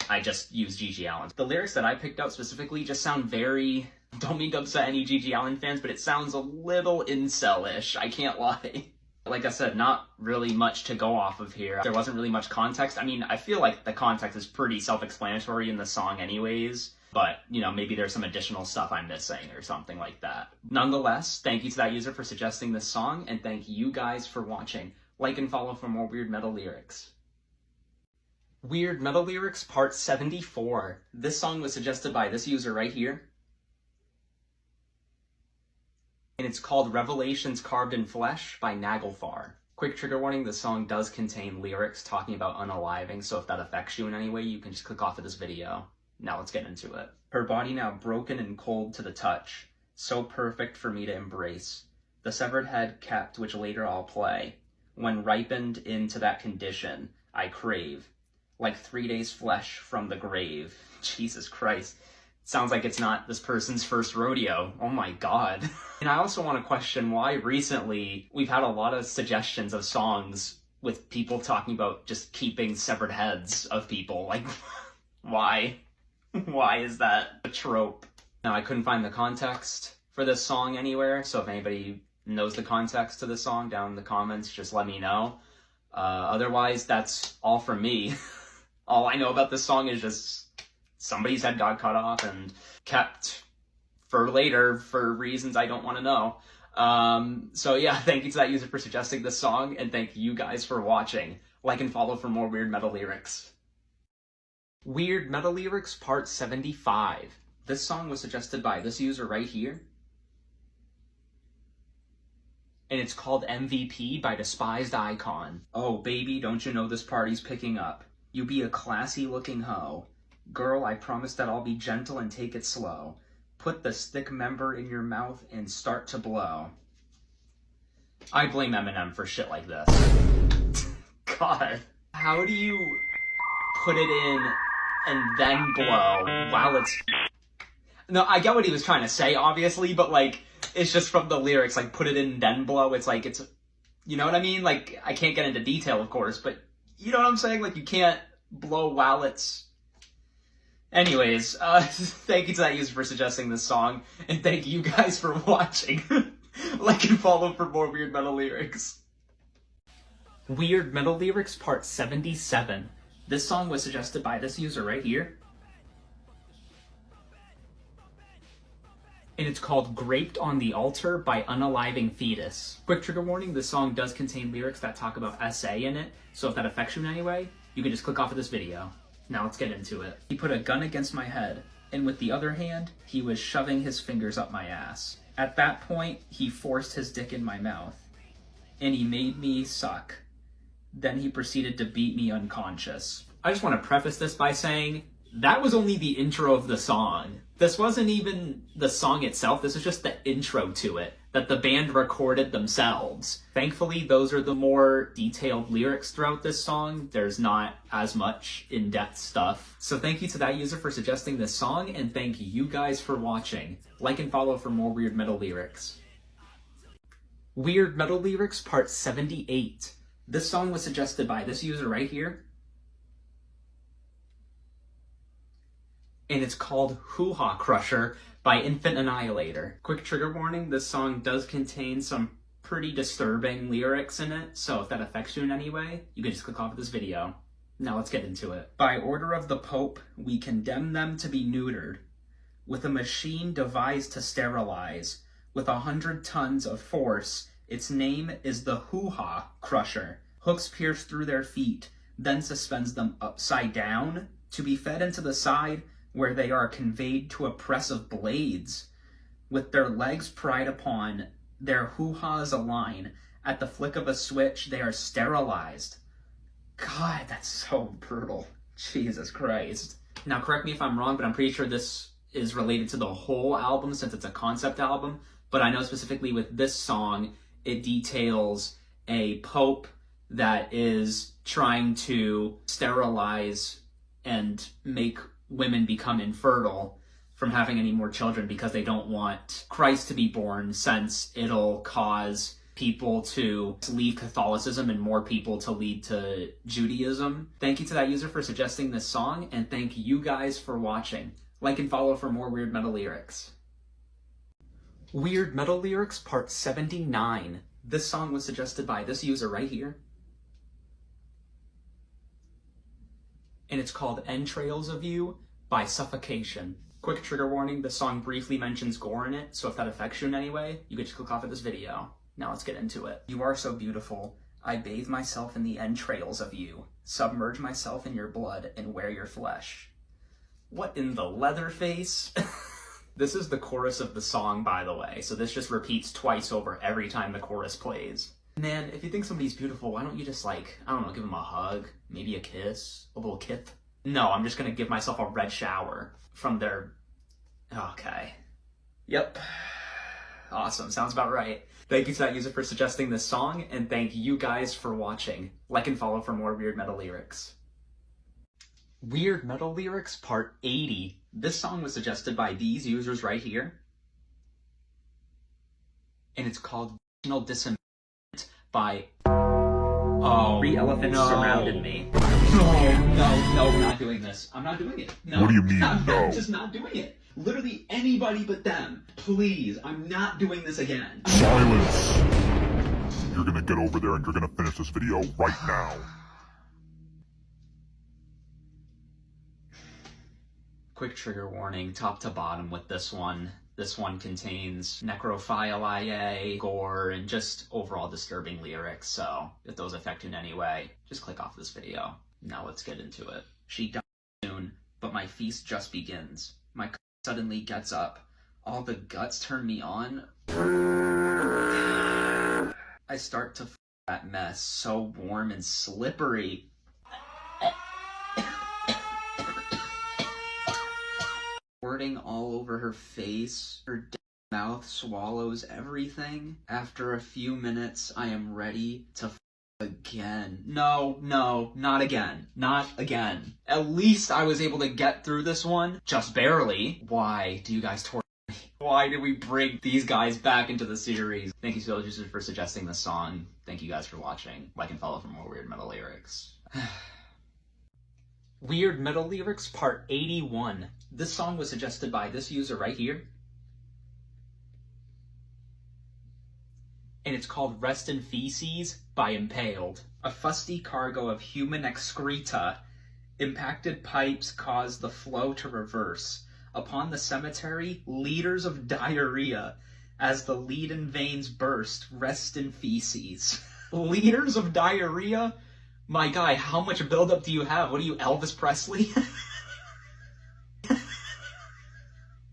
I just used G.G. Allen. The lyrics that I picked out specifically just sound very... Don't mean to upset any G.G. Allen fans, but it sounds a little incel-ish, I can't lie. Like I said, not really much to go off of here. There wasn't really much context. I mean, I feel like the context is pretty self-explanatory in the song anyways, but, you know, maybe there's some additional stuff I'm missing or something like that. Nonetheless, thank you to that user for suggesting this song, and thank you guys for watching. Like and follow for more Weird Metal Lyrics. Weird Metal Lyrics Part 74. This song was suggested by this user right here. And it's called Revelations Carved in Flesh by Naglfar. Quick trigger warning, this song does contain lyrics talking about unaliving, so if that affects you in any way, you can just click off of this video. Now let's get into it. Her body now broken and cold to the touch, so perfect for me to embrace. The severed head kept, which later I'll play. When ripened into that condition, I crave. Like 3 days flesh from the grave. Jesus Christ. Sounds like it's not this person's first rodeo. Oh my god. And I also want to question why recently we've had a lot of suggestions of songs with people talking about just keeping severed heads of people. Like, why? Why is that a trope? Now, I couldn't find the context for this song anywhere, so if anybody knows the context to the song down in the comments, just let me know. Otherwise, that's all from me. All I know about this song is just somebody's head got cut off and kept for later for reasons I don't want to know. So yeah, thank you to that user for suggesting this song, and thank you guys for watching. Like and follow for more Weird Metal Lyrics. Weird Metal Lyrics Part 75. This song was suggested by this user right here. And it's called MVP by Despised Icon. Oh baby, don't you know this party's picking up? You be a classy looking hoe. Girl, I promise that I'll be gentle and take it slow. Put the stick member in your mouth and start to blow. I blame Eminem for shit like this. God. How do you put it in and then blow while it's... No, I get what he was trying to say, obviously, but, like, it's just from the lyrics, like, put it in and then blow. It's like, it's... You know what I mean? Like, I can't get into detail, of course, but you know what I'm saying? Like, you can't blow while it's... Anyways, thank you to that user for suggesting this song, and thank you guys for watching. Like and follow for more Weird Metal Lyrics. Weird Metal Lyrics Part 77. This song was suggested by this user right here. And it's called Graped on the Altar by Unaliving Fetus. Quick trigger warning, this song does contain lyrics that talk about SA in it, so if that affects you in any way, you can just click off of this video. Now let's get into it. He put a gun against my head, and with the other hand, he was shoving his fingers up my ass. At that point, he forced his dick in my mouth, and he made me suck. Then he proceeded to beat me unconscious. I just want to preface this by saying, that was only the intro of the song. This wasn't even the song itself, this was just the intro to it, that the band recorded themselves. Thankfully, those are the more detailed lyrics throughout this song. There's not as much in-depth stuff. So thank you to that user for suggesting this song, and thank you guys for watching. Like and follow for more Weird Metal Lyrics. Weird Metal Lyrics Part 78. This song was suggested by this user right here. And it's called Hoo-Ha Crusher by Infant Annihilator. Quick trigger warning, this song does contain some pretty disturbing lyrics in it, so if that affects you in any way, you can just click off of this video. Now let's get into it. By order of the Pope, we condemn them to be neutered, with a machine devised to sterilize, with 100 tons of force. Its name is the Hoo-Ha Crusher. Hooks pierce through their feet, then suspends them upside down, to be fed into the side, where they are conveyed to a press of blades. With their legs pried upon, their hoo-has align. At the flick of a switch, they are sterilized. God, that's so brutal. Jesus Christ. Now, correct me if I'm wrong, but I'm pretty sure this is related to the whole album since it's a concept album. But I know specifically with this song, it details a pope that is trying to sterilize and make women become infertile from having any more children because they don't want Christ to be born, since it'll cause people to leave Catholicism and more people to lead to Judaism. Thank you to that user for suggesting this song, and thank you guys for watching. Like and follow for more Weird Metal Lyrics. Weird Metal Lyrics Part 79. This song was suggested by this user right here. And it's called Entrails of You by Suffocation. Quick trigger warning, the song briefly mentions gore in it, so if that affects you in any way, you can just click off of this video. Now let's get into it. You are so beautiful. I bathe myself in the entrails of you, submerge myself in your blood, and wear your flesh. What in the leather face? This is the chorus of the song, by the way, so this just repeats twice over every time the chorus plays. Man, if you think somebody's beautiful, why don't you just, like, I don't know, give them a hug, maybe a kiss, a little kith? No, I'm just gonna give myself a red shower from their... Okay. Yep. Awesome, sounds about right. Thank you to that user for suggesting this song, and thank you guys for watching. Like and follow for more Weird Metal Lyrics. Weird Metal Lyrics Part 80. This song was suggested by these users right here. And it's called Disembowelment by... Oh, 3 elephants surrounded me. No, I'm not doing this. I'm not doing it. No. What do you mean, I'm no? just not doing it. Literally anybody but them. Please, I'm not doing this again. Silence! You're gonna get over there and you're gonna finish this video right now. Quick trigger warning, top to bottom with this one. This one contains necrophile IA, gore, and just overall disturbing lyrics, so if those affect you in any way, just click off this video. Now let's get into it. She dies soon, but my feast just begins. My suddenly gets up. All the guts turn me on. I start to that mess, so warm and slippery. Squirting all over her face, her mouth swallows everything. After a few minutes, I am ready to again. No, not again. Not again. At least I was able to get through this one, just barely. Why do you guys torture me? Why did we bring these guys back into the series? Thank you so much for suggesting this song. Thank you guys for watching. Like and follow for more Weird Metal Lyrics. Weird Metal Lyrics Part 81. This song was suggested by this user right here. And it's called Rest in Feces by Impaled. A fusty cargo of human excreta. Impacted pipes cause the flow to reverse. Upon the cemetery, liters of diarrhea. As the leaden veins burst, rest in feces. Liters of diarrhea? My guy, how much buildup do you have? What are you, Elvis Presley?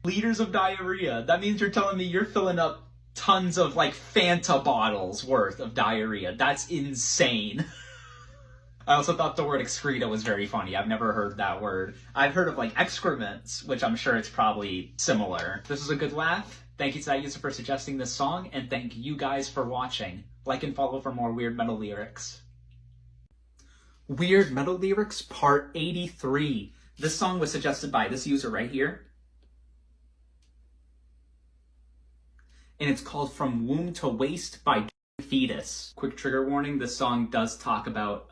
Liters of diarrhea. That means you're telling me you're filling up tons of, like, Fanta bottles worth of diarrhea. That's insane. I also thought the word excreta was very funny. I've never heard that word. I've heard of, like, excrements, which I'm sure it's probably similar. This is a good laugh. Thank you to that user for suggesting this song, and thank you guys for watching. Like and follow for more Weird Metal Lyrics. Weird Metal Lyrics Part 83. This song was suggested by this user right here. And it's called From Womb to Waist by Fetus. Quick trigger warning, this song does talk about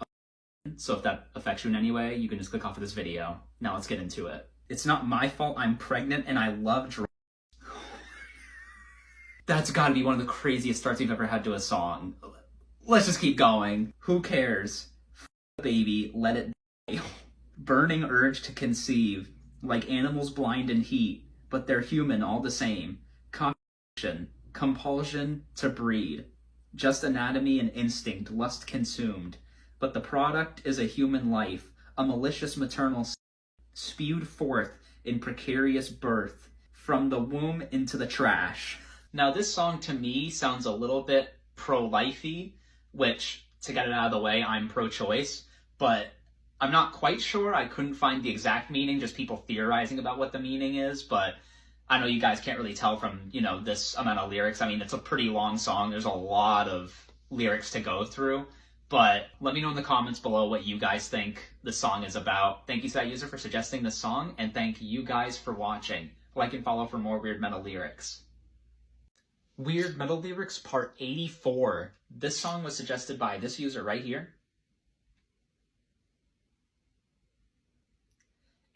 so if that affects you in any way, you can just click off of this video. Now let's get into it. It's not my fault I'm pregnant and I love drugs. That's gotta be one of the craziest starts we've ever had to a song. Let's just keep going. Who cares? Baby, let it Burning urge to conceive, like animals blind in heat, but they're human all the same. Compilation, compulsion to breed. Just anatomy and instinct, lust consumed. But the product is a human life, a malicious maternal spewed forth in precarious birth, from the womb into the trash. Now this song to me sounds a little bit pro-lifey, which, to get it out of the way, I'm pro-choice, but I'm not quite sure. I couldn't find the exact meaning, just people theorizing about what the meaning is, but I know you guys can't really tell from, you know, this amount of lyrics. I mean, it's a pretty long song. There's a lot of lyrics to go through, but let me know in the comments below what you guys think the song is about. Thank you to that user for suggesting this song, and thank you guys for watching. Like and follow for more Weird Metal Lyrics. Weird Metal Lyrics Part 84. This song was suggested by this user right here.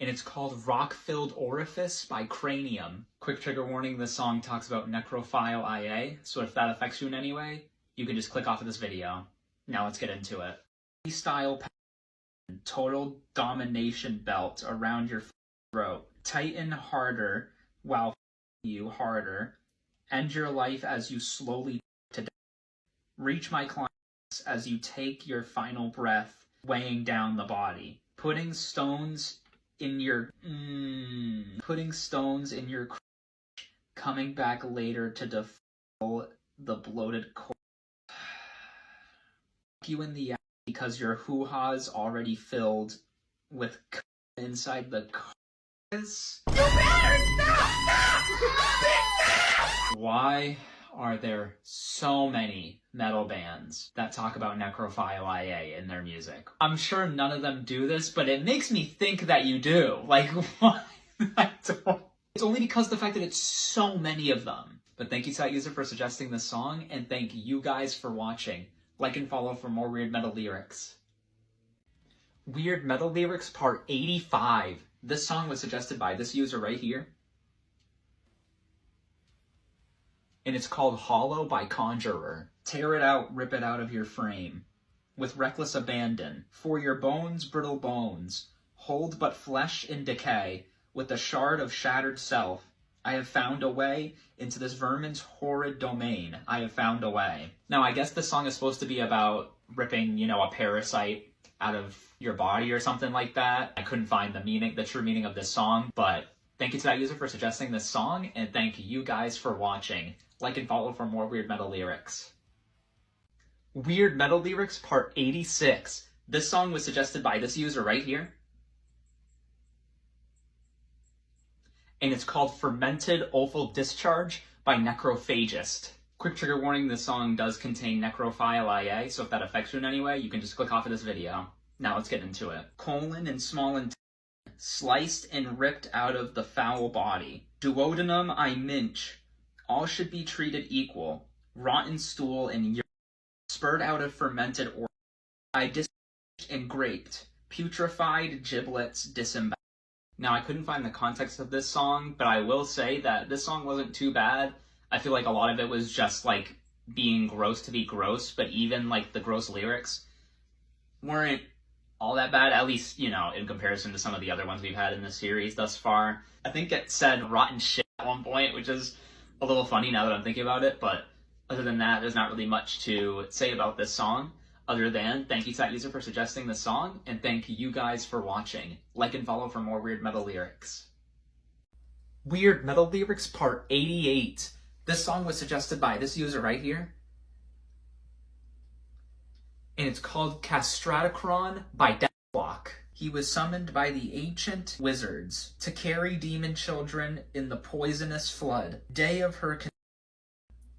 And it's called Rock-Filled Orifice by Cranium. Quick trigger warning, this song talks about necrophile IA, so if that affects you in any way, you can just click off of this video. Now let's get into it. Freestyle pattern, total domination belt around your throat. Tighten harder while you harder. End your life as you slowly to death. Reach my climax as you take your final breath, weighing down the body. Putting stones in your coming back later to defile the bloated core. You in the ass because your hoo-ha's already filled with inside the carcass. You better stop! Why are there so many metal bands that talk about necrophile IA in their music? I'm sure none of them do this, but it makes me think that you do. Like, why? It's only because of the fact that it's so many of them. But thank you to that user for suggesting this song, and thank you guys for watching. Like and follow for more Weird Metal Lyrics. Weird Metal Lyrics Part 85. This song was suggested by this user right here. And it's called Hollow by Conjurer. Tear it out, rip it out of your frame. With reckless abandon. For your bones, brittle bones. Hold but flesh in decay. With a shard of shattered self. I have found a way into this vermin's horrid domain. I have found a way. Now, I guess this song is supposed to be about ripping, you know, a parasite out of your body or something like that. I couldn't find the true meaning of this song, but thank you to that user for suggesting this song, and thank you guys for watching. Like and follow for more Weird Metal Lyrics. Weird Metal Lyrics Part 86. This song was suggested by this user right here. And it's called Fermented Offal Discharge by Necrophagist. Quick trigger warning, this song does contain necrophile IA, so if that affects you in any way, you can just click off of this video. Now let's get into it. Colon and small intestine, sliced and ripped out of the foul body. Duodenum I minch. All should be treated equal. Rotten stool and urine, spurred out of fermented organ. I discharged and graped. Putrefied giblets disemboweled. Now, I couldn't find the context of this song, but I will say that this song wasn't too bad. I feel like a lot of it was just, like, being gross to be gross, but even, like, the gross lyrics weren't all that bad, at least, you know, in comparison to some of the other ones we've had in this series thus far. I think it said rotten shit at one point, which is a little funny now that I'm thinking about it, but other than that, there's not really much to say about this song. Other than, thank you to that user for suggesting this song, and thank you guys for watching. Like and follow for more Weird Metal Lyrics. Weird Metal Lyrics Part 88. This song was suggested by this user right here. And it's called Castratocron by Deathlock. He was summoned by the ancient wizards to carry demon children in the poisonous flood. Day of her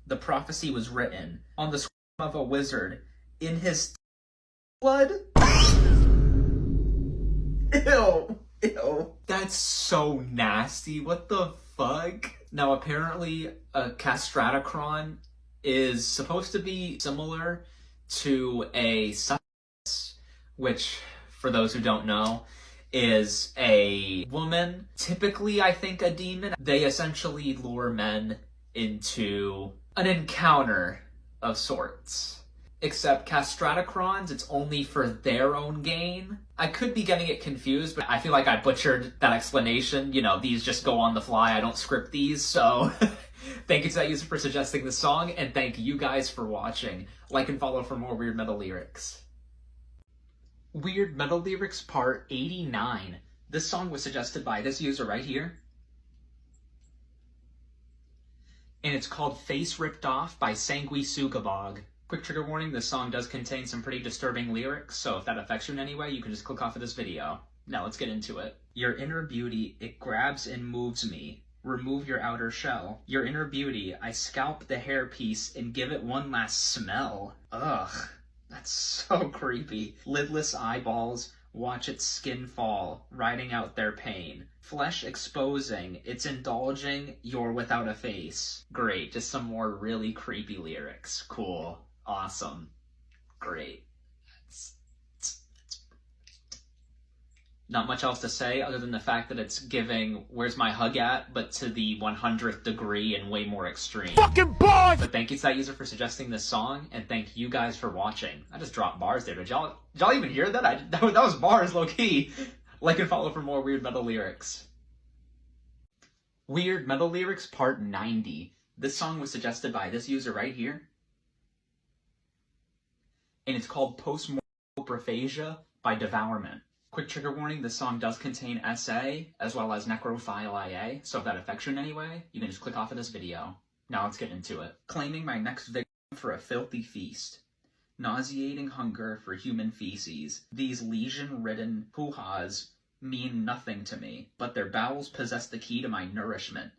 the prophecy was written on the scroll of a wizard in his blood. Ew. Ew. That's so nasty. What the fuck? Now, apparently, a Castratocron is supposed to be similar to a succubus, which, for those who don't know, is a woman, typically, I think, a demon. They essentially lure men into an encounter of sorts. Except Castratocrons, it's only for their own gain. I could be getting it confused, but I feel like I butchered that explanation. You know, these just go on the fly. I don't script these, so thank you to that user for suggesting the song, and thank you guys for watching. Like and follow for more Weird Metal Lyrics. Weird Metal Lyrics Part 89. This song was suggested by this user right here. And it's called Face Ripped Off by Sanguisugabog. Quick trigger warning, this song does contain some pretty disturbing lyrics, so if that affects you in any way, you can just click off of this video. Now let's get into it. Your inner beauty, it grabs and moves me. Remove your outer shell. Your inner beauty, I scalp the hairpiece and give it one last smell. Ugh, that's so creepy. Lidless eyeballs, watch its skin fall, riding out their pain. Flesh exposing, it's indulging, you're without a face. Great, just some more really creepy lyrics. Cool. Awesome. Great. Not much else to say other than the fact that it's giving Where's My Hug At, but to the 100th degree and way more extreme. Fucking boy! But thank you to that user for suggesting this song, and thank you guys for watching. I just dropped bars there. Did y'all even hear that? That was bars, low-key. Like and follow for more Weird Metal Lyrics. Weird Metal Lyrics Part 90. This song was suggested by this user right here. And it's called Postmortem Prophasia by Devourment. Quick trigger warning, this song does contain SA, as well as necrophile IA, so if that affects you in any way, you can just click off of this video. Now let's get into it. Claiming my next victim for a filthy feast. Nauseating hunger for human feces. These lesion-ridden hoo-has mean nothing to me, but their bowels possess the key to my nourishment.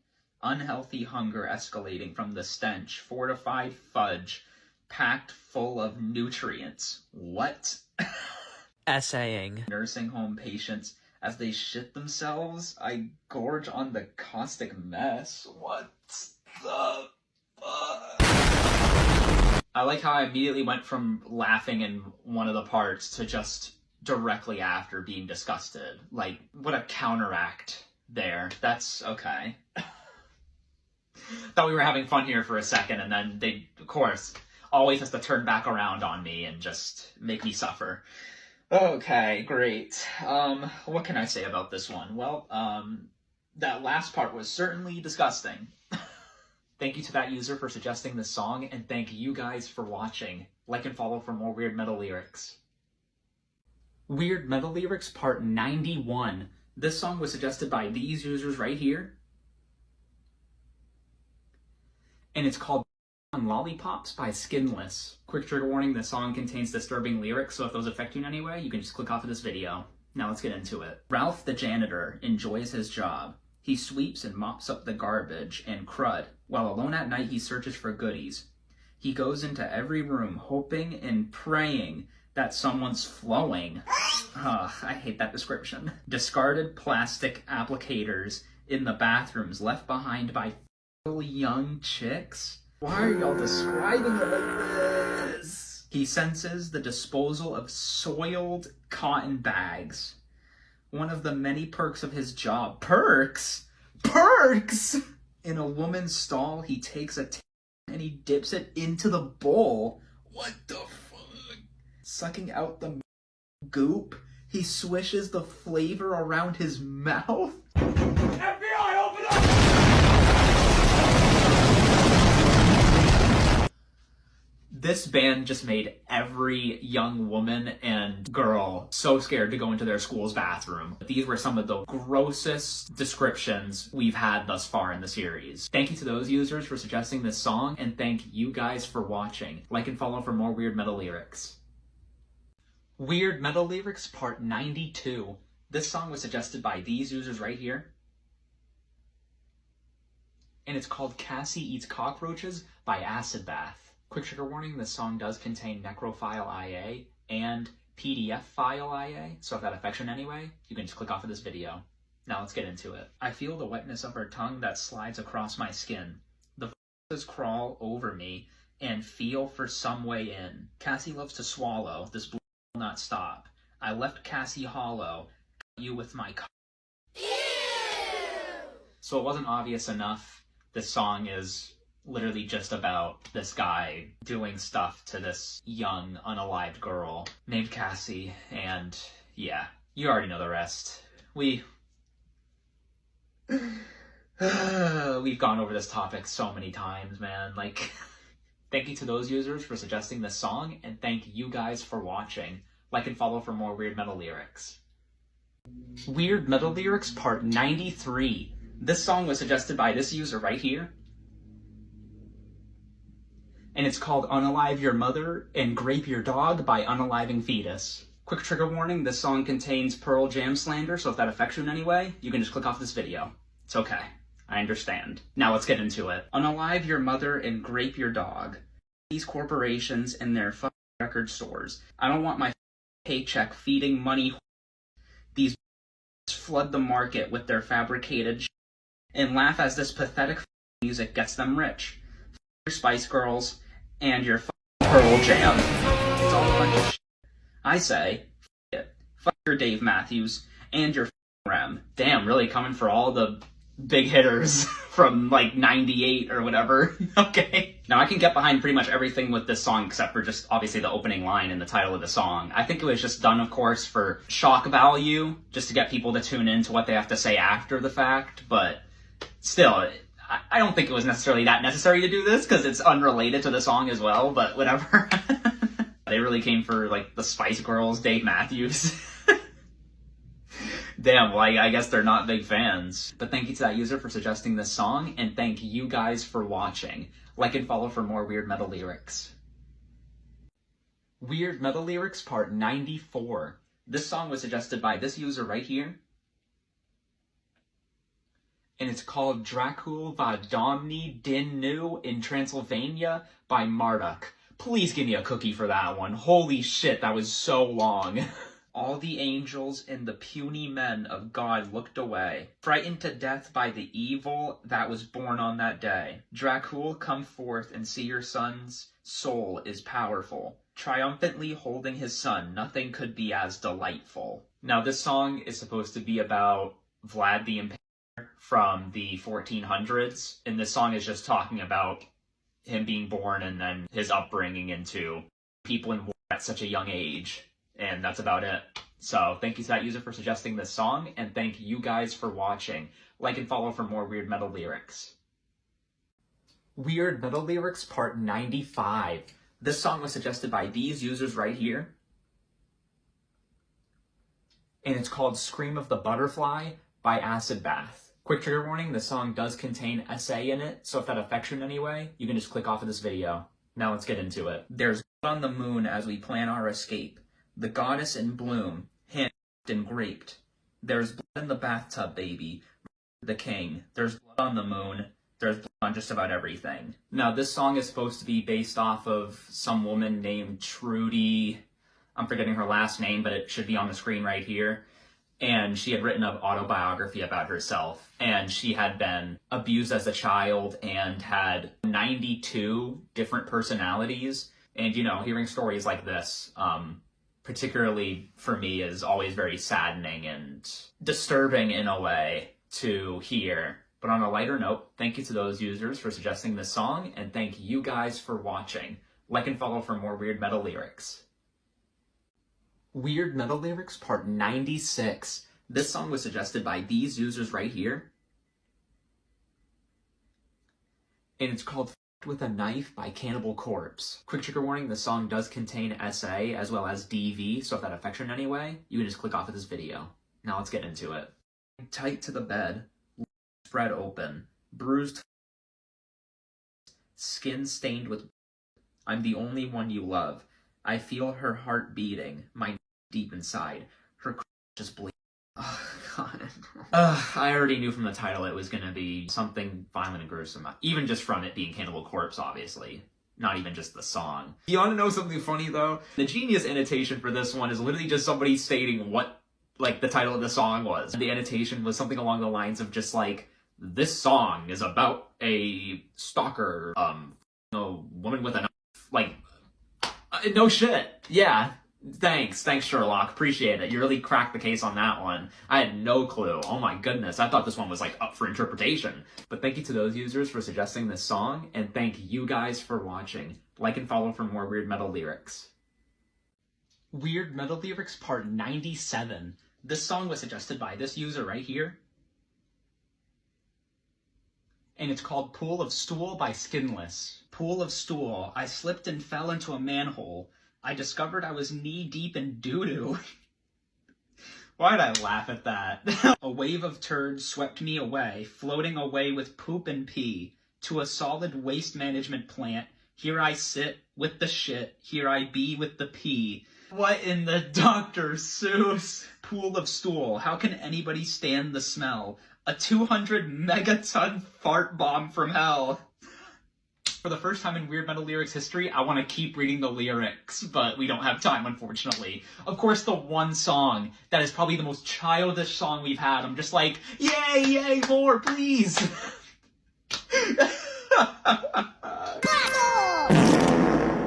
Unhealthy hunger escalating from the stench, fortified fudge, packed full of nutrients. What? Essaying. Nursing home patients, as they shit themselves, I gorge on the caustic mess. What the fuck? I like how I immediately went from laughing in one of the parts to just directly after being disgusted. Like, what a counteract there. That's okay. Thought we were having fun here for a second, and then they, of course, always has to turn back around on me and just make me suffer. Okay, great. What can I say about this one? Well, that last part was certainly disgusting. Thank you to that user for suggesting this song, and thank you guys for watching. Like and follow for more Weird Metal Lyrics. Weird Metal Lyrics Part 91. This song was suggested by these users right here. And it's called Lollipops by Skinless. Quick trigger warning, this song contains disturbing lyrics, so if those affect you in any way, you can just click off of this video. Now let's get into it. Ralph the janitor enjoys his job. He sweeps and mops up the garbage and crud. While alone at night, he searches for goodies. He goes into every room hoping and praying that someone's flowing. Ugh, I hate that description. Discarded plastic applicators in the bathrooms left behind by young chicks. Why are y'all describing it like this? He senses the disposal of soiled cotton bags. One of the many perks of his job. Perks? Perks! In a woman's stall, he takes a and he dips it into the bowl. What the fuck? Sucking out the goop, he swishes the flavor around his mouth. FBI, open up! This band just made every young woman and girl so scared to go into their school's bathroom. These were some of the grossest descriptions we've had thus far in the series. Thank you to those users for suggesting this song, and thank you guys for watching. Like and follow for more Weird Metal Lyrics. Weird Metal Lyrics Part 92. This song was suggested by these users right here. And it's called Cassie Eats Cockroaches by Acid Bath. Quick trigger warning, this song does contain necrophile IA and PDF file IA, so if that affects you in any way, you can just click off of this video. Now let's get into it. I feel the wetness of her tongue that slides across my skin. The forces crawl over me and feel for some way in. Cassie loves to swallow, this blood will not stop. I left Cassie hollow, you with my So it wasn't obvious enough. This song is literally just about this guy doing stuff to this young, unalived girl named Cassie, and yeah, you already know the rest. We've gone over this topic so many times, man. Like, thank you to those users for suggesting this song, and thank you guys for watching. Like and follow for more Weird Metal Lyrics. Weird Metal Lyrics Part 93. This song was suggested by this user right here. And it's called Unalive Your Mother and Grape Your Dog by Unaliving Fetus. Quick trigger warning, this song contains Pearl Jam slander, so if that affects you in any way, you can just click off this video. It's okay. I understand. Now let's get into it. Unalive your mother and grape your dog. These corporations and their fucking record stores. I don't want my paycheck feeding money. These flood the market with their fabricated shit and laugh as this pathetic music gets them rich. Your Spice Girls and your Pearl Jam. It's all a bunch of shit. I say, it. Fuck your Dave Matthews and your Rem. Damn, really coming for all the big hitters from like 98 or whatever. Okay. Now I can get behind pretty much everything with this song except for just obviously the opening line and the title of the song. I think it was just done, of course, for shock value, just to get people to tune in to what they have to say after the fact, but still, I don't think it was necessarily that necessary to do this because it's unrelated to the song as well, but whatever. They really came for like the Spice Girls, Dave Matthews. Damn, well, I guess they're not big fans. But thank you to that user for suggesting this song, and thank you guys for watching. Like and follow for more Weird Metal Lyrics. Weird Metal Lyrics Part 94. This song was suggested by this user right here. And it's called Dracul va Domni din Nu in Transylvania by Marduk. Please give me a cookie for that one. Holy shit, that was so long. All the angels and the puny men of God looked away, frightened to death by the evil that was born on that day. Dracul, come forth and see your son's soul is powerful. Triumphantly holding his son, nothing could be as delightful. Now this song is supposed to be about Vlad the Impaler from the 1400s, and this song is just talking about him being born and then his upbringing into people in war at such a young age. And that's about it. So thank you to that user for suggesting this song, and thank you guys for watching. Like and follow for more Weird Metal Lyrics. Weird Metal Lyrics Part 95. This song was suggested by these users right here. And it's called Scream of the Butterfly by Acid Bath. Quick trigger warning, this song does contain SA in it, so if that affects you in any way, you can just click off of this video. Now let's get into it. There's blood on the moon as we plan our escape. The goddess in bloom, hint and graped. There's blood in the bathtub, baby. The king. There's blood on the moon. There's blood on just about everything. Now, this song is supposed to be based off of some woman named Trudy. I'm forgetting her last name, but it should be on the screen right here. And she had written an autobiography about herself. And she had been abused as a child and had 92 different personalities. And, you know, hearing stories like this, particularly for me, is always very saddening and disturbing in a way to hear. But on a lighter note, thank you to those users for suggesting this song, and thank you guys for watching. Like and follow for more Weird Metal Lyrics. Weird Metal Lyrics Part 96. This song was suggested by these users right here. And it's called with a Knife by Cannibal Corpse. Quick trigger warning, the song does contain SA as well as DV, so if that affects you in any way, you can just click off of this video. Now let's get into it. Tight to the bed, spread open, bruised, skin stained with. I'm the only one you love. I feel her heart beating, my deep inside. Her just bleeding. Oh, God. I already knew from the title it was going to be something violent and gruesome. Even just from it being Cannibal Corpse, obviously. Not even just the song. You want to know something funny, though? The genius annotation for this one is literally just somebody stating what, like, the title of the song was. The annotation was something along the lines of just, like, this song is about a stalker, a woman with a knife. Like, no shit. Yeah. Thanks, Sherlock. Appreciate it. You really cracked the case on that one. I had no clue. Oh my goodness, I thought this one was like up for interpretation. But thank you to those users for suggesting this song, and thank you guys for watching. Like and follow for more Weird Metal Lyrics. Weird Metal Lyrics Part 97. This song was suggested by this user right here. And it's called Pool of Stool by Skinless. Pool of stool. I slipped and fell into a manhole. I discovered I was knee-deep in doo-doo. Why'd I laugh at that? A wave of turds swept me away, floating away with poop and pee, to a solid waste management plant. Here I sit with the shit, here I be with the pee. What in the Dr. Seuss? Pool of stool. How can anybody stand the smell? A 200 megaton fart bomb from hell. For the first time in Weird Metal Lyrics history, I want to keep reading the lyrics, but we don't have time, unfortunately. Of course, the one song that is probably the most childish song we've had. I'm just like, yay, more, please!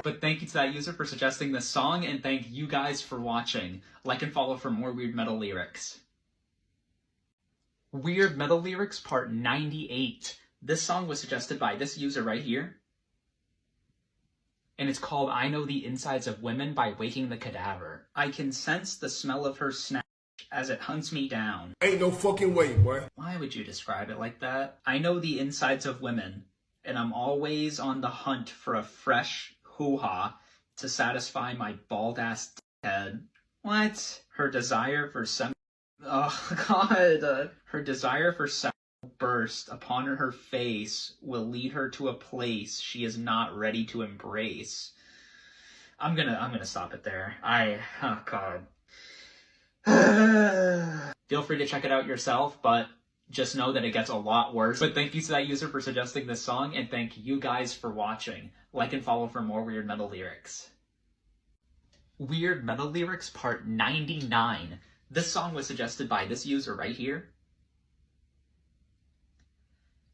But thank you to that user for suggesting this song, and thank you guys for watching. Like and follow for more Weird Metal Lyrics. Weird Metal Lyrics Part 98. This song was suggested by this user right here. And it's called I Know the Insides of Women by Waking the Cadaver. I can sense the smell of her snatch as it hunts me down. Ain't no fucking way, boy. Why would you describe it like that? I know the insides of women, and I'm always on the hunt for a fresh hoo-ha to satisfy my bald-ass head. What? Her desire for oh god. Her desire for burst upon her face will lead her to a place she is not ready to embrace. I'm gonna stop it there. Oh god. Feel free to check it out yourself, but just know that it gets a lot worse. But thank you to that user for suggesting this song, and thank you guys for watching. Like and follow for more Weird Metal Lyrics. Weird Metal Lyrics Part 99. This song was suggested by this user right here.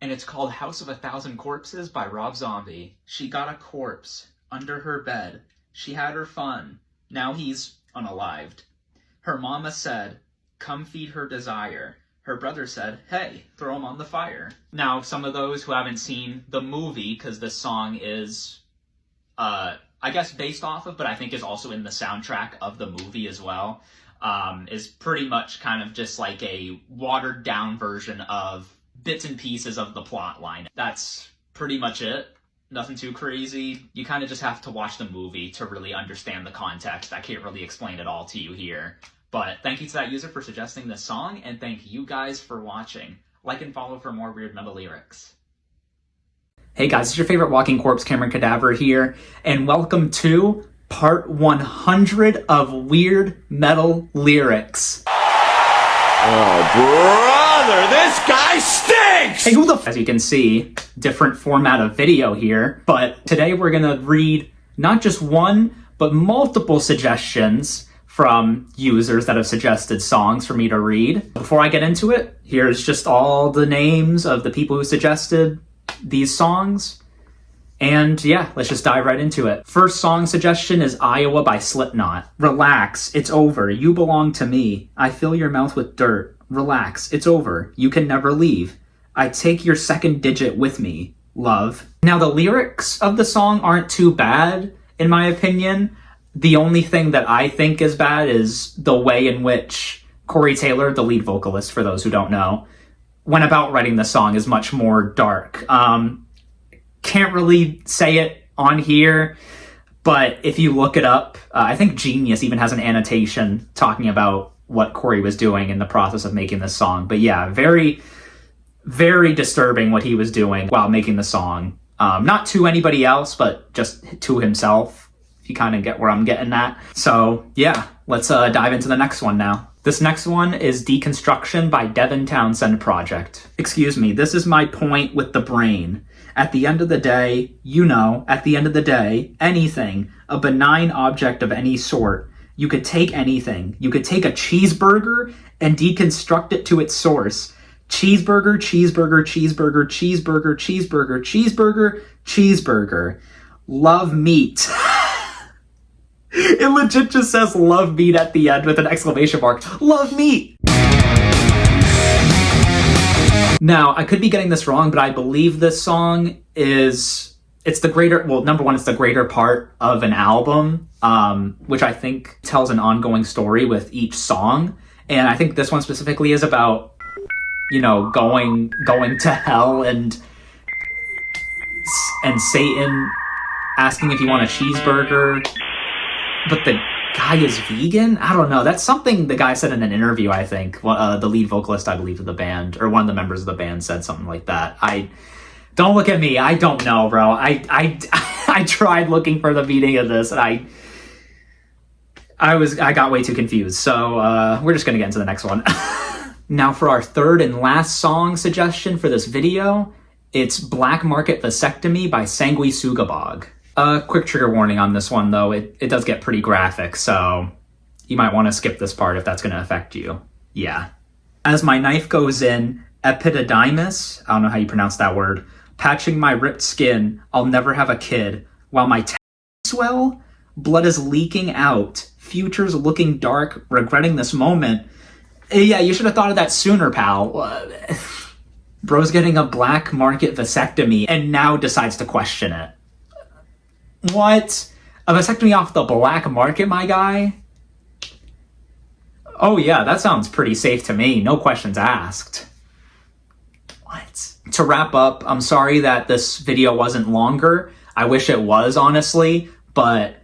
And it's called House of a Thousand Corpses by Rob Zombie. She got a corpse under her bed. She had her fun. Now he's unalived. Her mama said, come feed her desire. Her brother said, hey, throw him on the fire. Now, some of those who haven't seen the movie, because this song is, I guess based off of, but I think is also in the soundtrack of the movie as well, is pretty much kind of just like a watered down version of bits and pieces of the plot line. That's pretty much it. Nothing too crazy. You kind of just have to watch the movie to really understand the context. I can't really explain it all to you here. But thank you to that user for suggesting this song, and thank you guys for watching. Like and follow for more Weird Metal Lyrics. Hey guys, it's your favorite walking corpse, cameryncadaver here, and welcome to Part 100 of Weird Metal Lyrics. Oh, brother, this guy stinks! Hey, As you can see, different format of video here, but today we're gonna read not just one, but multiple suggestions from users that have suggested songs for me to read. Before I get into it, here's just all the names of the people who suggested these songs. And yeah, let's just dive right into it. First song suggestion is Iowa by Slipknot. Relax, it's over, you belong to me. I fill your mouth with dirt. Relax, it's over, you can never leave. I take your second digit with me, love. Now the lyrics of the song aren't too bad, in my opinion. The only thing that I think is bad is the way in which Corey Taylor, the lead vocalist for those who don't know, went about writing the song is much more dark. Can't really say it on here, but if you look it up, I think Genius even has an annotation talking about what Corey was doing in the process of making this song. But yeah, very, very disturbing what he was doing while making the song. Not to anybody else, but just to himself, if you kind of get where I'm getting at. So yeah, let's dive into the next one now. This next one is Deconstruction by Devin Townsend Project. Excuse me, this is my point with the brain. At the end of the day, at the end of the day, anything, a benign object of any sort, you could take anything. You could take a cheeseburger and deconstruct it to its source. Cheeseburger, cheeseburger, cheeseburger, cheeseburger, cheeseburger, cheeseburger, cheeseburger. Love meat. It legit just says love meat at the end with an exclamation mark. Love meat! Now, I could be getting this wrong, but I believe this song is... It's the greater... Well, number one, it's the greater part of an album, which I think tells an ongoing story with each song. And I think this one specifically is about, you know, going to hell and Satan asking if you want a cheeseburger. But the guy is vegan? I don't know. That's something the guy said in an interview, I think. The lead vocalist, I believe, of the band, or one of the members of the band said something like that. Don't look at me. I don't know, bro. I tried looking for the meaning of this, and I got way too confused. So we're just going to get into the next one. Now for our third and last song suggestion for this video, it's Black Market Vasectomy by Sanguisugabog. Quick trigger warning on this one, though. It does get pretty graphic, so you might want to skip this part if that's going to affect you. Yeah. As my knife goes in, epididymis, I don't know how you pronounce that word, patching my ripped skin, I'll never have a kid. While my swell, blood is leaking out, future's looking dark, regretting this moment. Yeah, you should have thought of that sooner, pal. Bro's getting a black market vasectomy and now decides to question it. What? A vasectomy off the black market, my guy? Oh yeah, that sounds pretty safe to me. No questions asked. What? To wrap up, I'm sorry that this video wasn't longer. I wish it was, honestly, but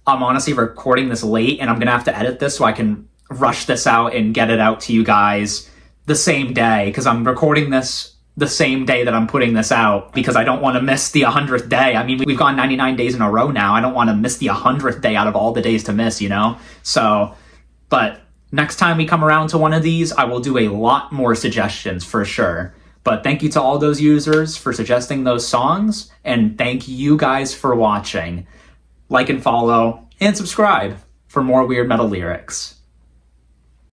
I'm honestly recording this late and I'm gonna have to edit this so I can rush this out and get it out to you guys the same day, because I'm recording this the same day that I'm putting this out, because I don't want to miss the 100th day. I mean, we've gone 99 days in a row now. I don't want to miss the 100th day out of all the days to miss, you know? So, but next time we come around to one of these, I will do a lot more suggestions for sure. But thank you to all those users for suggesting those songs, and thank you guys for watching. Like and follow, and subscribe for more weird metal lyrics.